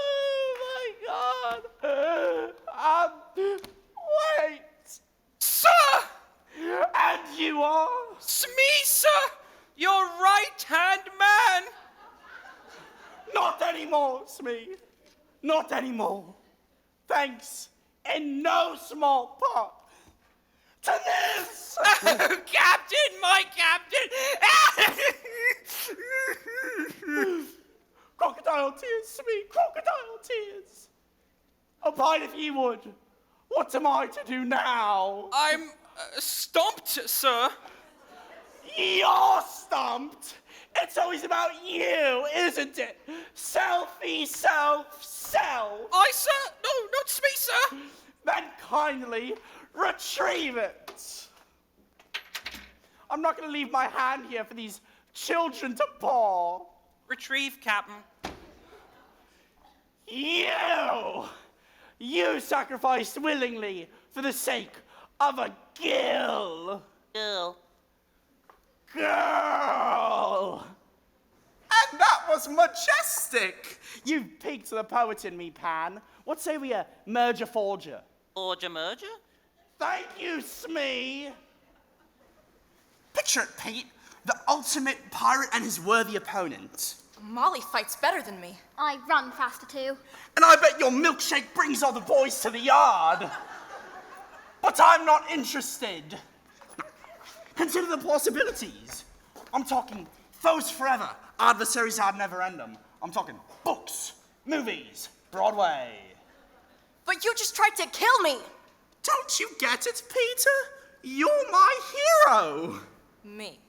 Oh my God. Wait. Sir! And you are? Smee, sir! Your right-hand man! Not anymore, Smee. Not anymore. Thanks, in no small part, to this! Oh, Captain, my Captain! Crocodile tears, Smee, crocodile tears. Opine if you would. What am I to do now? I'm stumped, sir. You're stumped. It's always about you, isn't it? Selfie, self, self. I, sir? No, not me, sir. Then kindly retrieve it. I'm not going to leave my hand here for these children to paw. Retrieve, Captain. You sacrificed willingly for the sake of a gill. Girl. Girl! And that was majestic! You peaked the poet in me, Pan. What say we merge a forger? Forger merger? Thank you, Smee! Picture it, Pete. The ultimate pirate and his worthy opponent. Molly fights better than me. I run faster too. And I bet your milkshake brings all the boys to the yard. But I'm not interested. Consider the possibilities. I'm talking foes forever, adversaries ad neverendum. I'm talking books, movies, Broadway. But you just tried to kill me. Don't you get it, Peter? You're my hero. Me.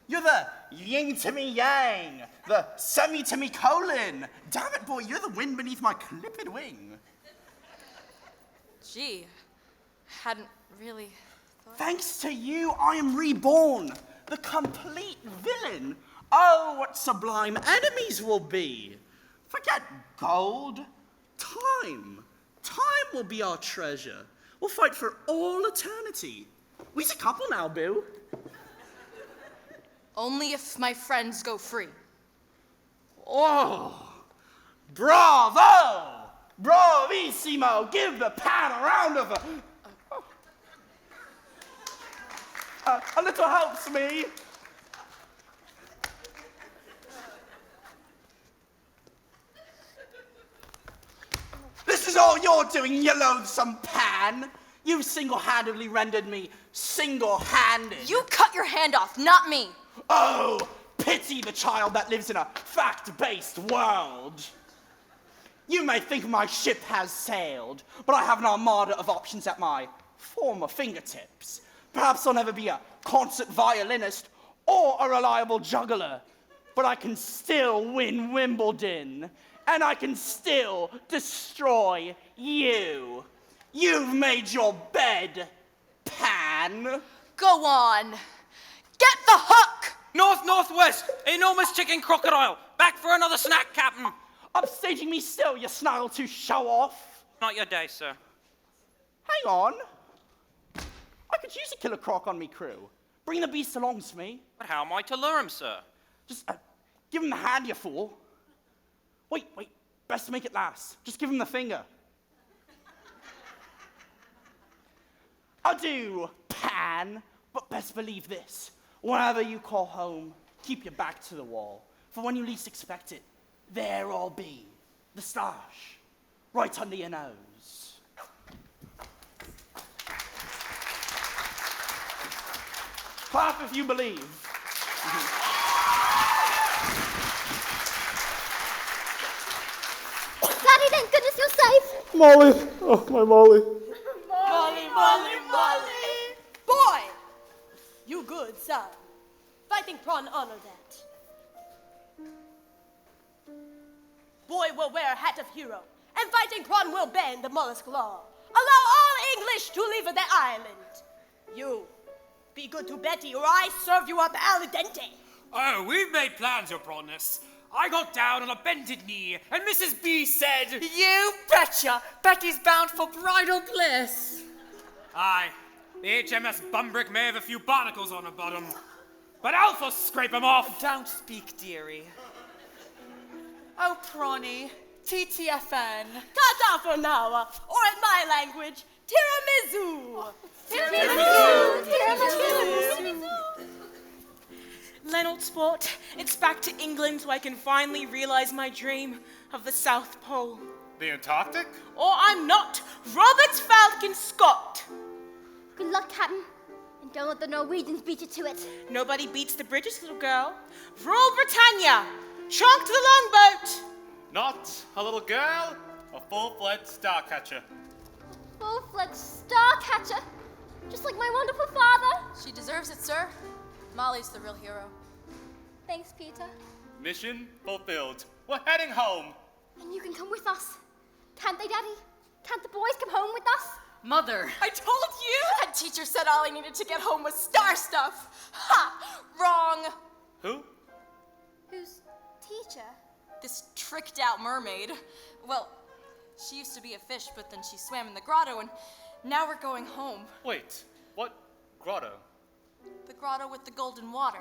You're the yin to me yang, the semi to me colon. Damn it, boy, you're the wind beneath my clipped wing. Gee, hadn't really thought. Thanks to you, I am reborn, the complete villain. Oh, what sublime enemies we'll be. Forget gold, time. Time will be our treasure. We'll fight for all eternity. We's a couple now, boo. Only if my friends go free. Oh, bravo! Bravissimo! Give the Pan a round of a little helps me. This is all you're doing, you loathsome Pan. You single-handedly rendered me single-handed. You cut your hand off, not me. Oh, pity the child that lives in a fact-based world. You may think my ship has sailed, but I have an armada of options at my former fingertips. Perhaps I'll never be a concert violinist or a reliable juggler, but I can still win Wimbledon, and I can still destroy you. You've made your bed, Pan. Go on. Get the hook! North-northwest, enormous chicken crocodile. Back for another snack, Captain. Upstaging me still, you snarl to show off. Not your day, sir. Hang on. I could use a killer croc on me crew. Bring the beast along, Smee. But how am I to lure him, sir? Just give him the hand, you fool. Wait. Best to make it last. Just give him the finger. Adieu, Pan. But best believe this. Whenever you call home, keep your back to the wall. For when you least expect it, there I'll be. The stash. Right under your nose. Clap if you believe. Daddy, thank goodness you're safe. Molly! Oh, my Molly. Molly. Boy! You good, son. Fighting prawn honor that. Boy will wear a hat of hero, and fighting prawn will bend the mollusk law. Allow all English to leave the island. You, be good to Betty, or I serve you up al dente. Oh, we've made plans, your prawnness. I got down on a bended knee, and Mrs. B said... You betcha! Betty's bound for bridal bliss. Aye, the HMS Bumbrick may have a few barnacles on her bottom, but I'll first scrape 'em off. Don't speak, dearie. Oh, Prawny, TTFN. Ta-ta for now, or in my language, tiramisu. Leonard Sport, it's back to England so I can finally realize my dream of the South Pole. The Antarctic? Or I'm not Robert Falcon Scott. Good luck, Captain. And don't let the Norwegians beat you to it. Nobody beats the British, little girl. Rule Britannia. Chunk to the longboat. Not a little girl, a full-fledged starcatcher. Full-fledged Starcatcher. Just like my wonderful father. She deserves it, sir. Molly's the real hero. Thanks, Peter. Mission fulfilled. We're heading home. And you can come with us. Can't they, Daddy? Can't the boys come home with us? Mother! I told you! That teacher said all I needed to get home was star stuff. Ha! Wrong. Who? Who's teacher? This tricked out mermaid. Well, she used to be a fish, but then she swam in the grotto, and now we're going home. Wait, what grotto? The grotto with the golden water.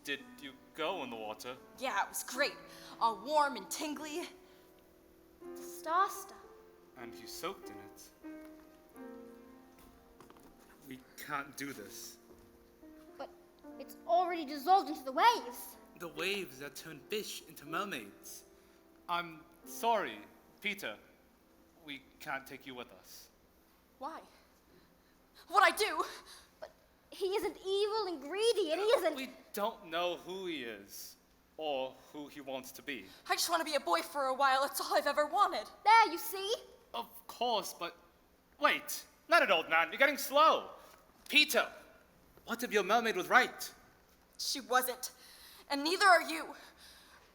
Did you go in the water? Yeah, it was great. All warm and tingly. Star stuff. And you soaked in it. We can't do this. But it's already dissolved into the waves. The waves that turn fish into mermaids. I'm sorry, Peter. We can't take you with us. Why? What'd I do? But he isn't evil and greedy, and he isn't... We don't know who he is, or who he wants to be. I just want to be a boy for a while. It's all I've ever wanted. There, you see? Of course, but... Wait, not an old man. You're getting slow. Peter, what if your mermaid was right? She wasn't. And neither are you.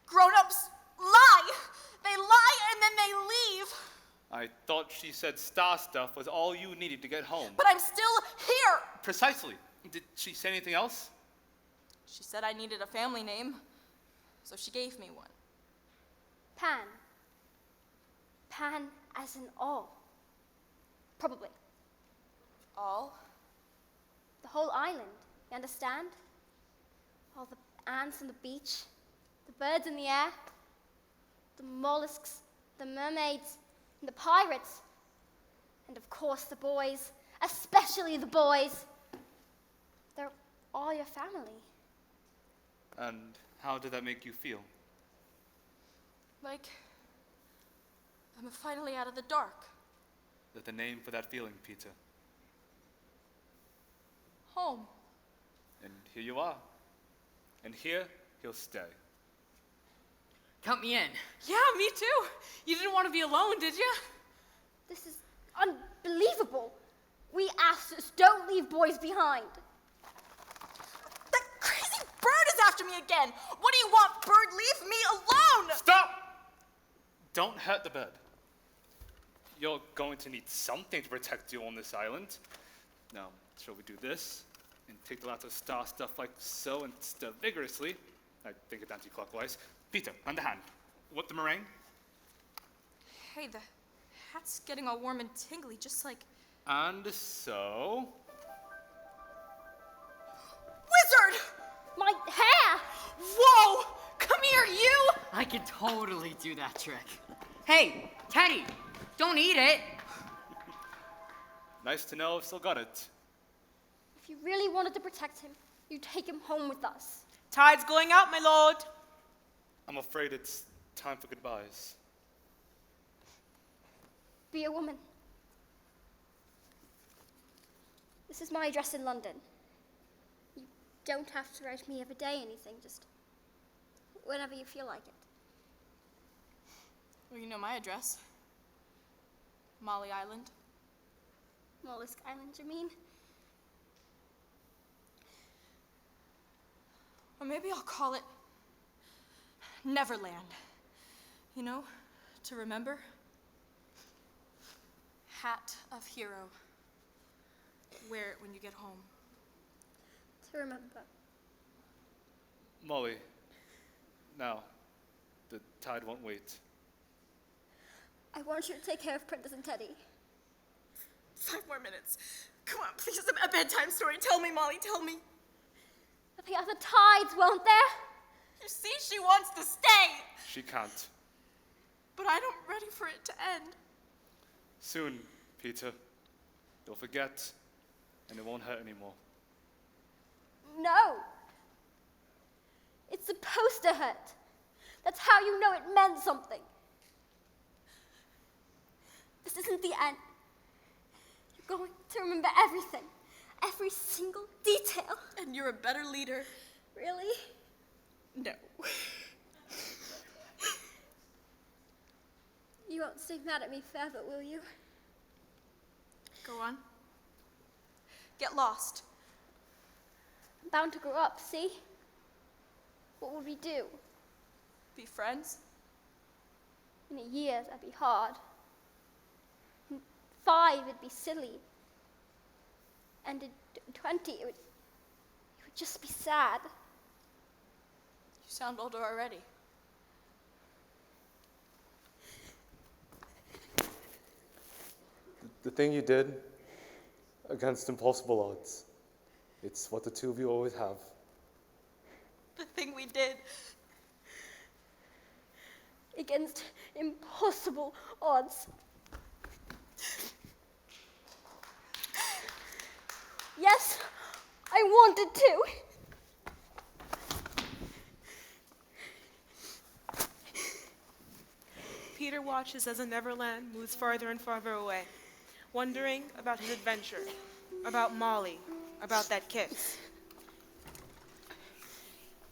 Grown-ups lie. They lie and then they leave. I thought she said star stuff was all you needed to get home. But I'm still here. Precisely. Did she say anything else? She said I needed a family name, so she gave me one. Pan. Pan as in all. Probably. All? The whole island, you understand? All the ants on the beach, the birds in the air, the mollusks, the mermaids, and the pirates, and of course the boys, especially the boys. They're all your family. And how did that make you feel? Like I'm finally out of the dark. There's a name for that feeling, Peter. Home. And here you are. And here he'll stay. Count me in. Yeah, me too. You didn't want to be alone, did you? This is unbelievable. We asses don't leave boys behind. That crazy bird is after me again. What do you want, bird? Leave me alone. Stop! Don't hurt the bird. You're going to need something to protect you on this island. Now, shall we do this? And take the lots of star stuff like so and stir vigorously. I think it's anti-clockwise. Peter, lend a hand. Whip the meringue. Hey, the hat's getting all warm and tingly, just like... And so... Wizard! My hair! Whoa! Come here, you! I could totally do that trick. Hey, Teddy, don't eat it. Nice to know I've still got it. If you really wanted to protect him, you'd take him home with us. Tide's going out, my lord. I'm afraid it's time for goodbyes. Be a woman. This is my address in London. You don't have to write me every day anything, just whenever you feel like it. Well, you know my address. Molly Island. Mollusk Island, you mean? Or maybe I'll call it Neverland. You know, to remember. Hat of Hero. Wear it when you get home. To remember. Molly, now, the tide won't wait. I want you to take care of Princess and Teddy. 5 more minutes. Come on, please, a bedtime story. Tell me, Molly, tell me. There'll be other tides, won't there? You see, she wants to stay. She can't. But I'm ready for it to end. Soon, Peter. You'll forget, and it won't hurt anymore. No. It's supposed to hurt. That's how you know it meant something. This isn't the end. You're going to remember everything. Every single detail. And you're a better leader. Really? No. You won't stay mad at me forever, will you? Go on. Get lost. I'm bound to grow up, see? What would we do? Be friends? In a year, that'd be hard. In 5, it'd be silly. And in 20, it would just be sad. You sound older already. The thing you did against impossible odds. It's what the two of you always have. The thing we did. Against impossible odds. Yes, I wanted to. Peter watches as the Neverland moves farther and farther away, wondering about his adventure, about Molly, about that kiss.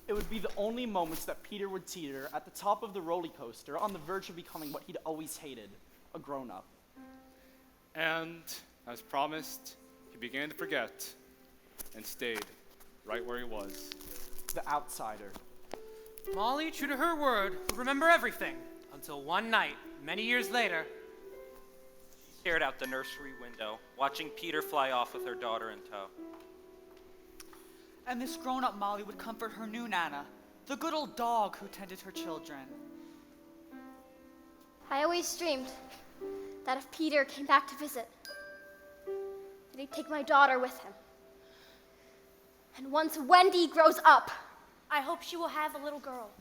It would be the only moments that Peter would teeter at the top of the roller coaster on the verge of becoming what he'd always hated, a grown-up. And, as promised, he began to forget and stayed right where he was. The outsider. Molly, true to her word, would remember everything until one night, many years later. She stared out the nursery window, watching Peter fly off with her daughter in tow. And this grown-up Molly would comfort her new Nana, the good old dog who tended her children. I always dreamed that if Peter came back to visit, that he'd take my daughter with him. And once Wendy grows up, I hope she will have a little girl.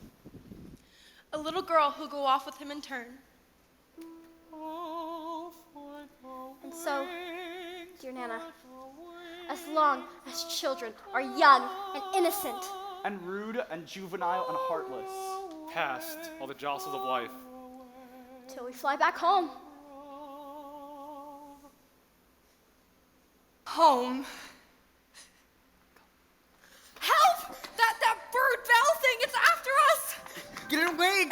A little girl who'll go off with him in turn. And so, dear Nana, as long as children are young and innocent, And rude and juvenile and heartless. Past all the jostles of life. till we fly back home. Home. Help! That bird bell thing, it's after us! Get away,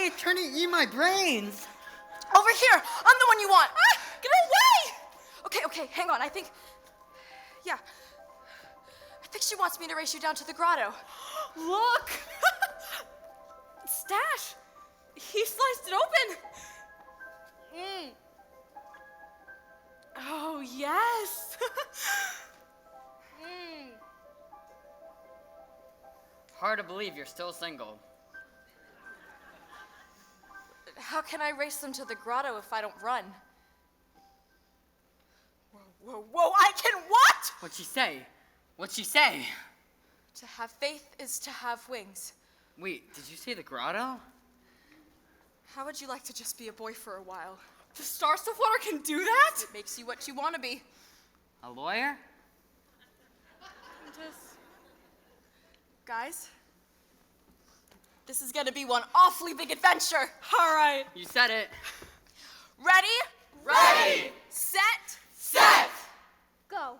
it's trying to eat my brains. Over here! I'm the one you want! Ah, get away! Okay, hang on, I think she wants me to race you down to the grotto. Look! Stash! He sliced it open! Oh, yes! Hard to believe you're still single. How can I race them to the grotto if I don't run? Whoa, I can what? What'd she say? What'd she say? To have faith is to have wings. Wait, did you say the grotto? How would you like to just be a boy for a while? The Star Stuff Water can do that? It makes you what you want to be. A lawyer? Guys, this is gonna be one awfully big adventure. All right. You said it. Ready? Ready! Set! Set! Go.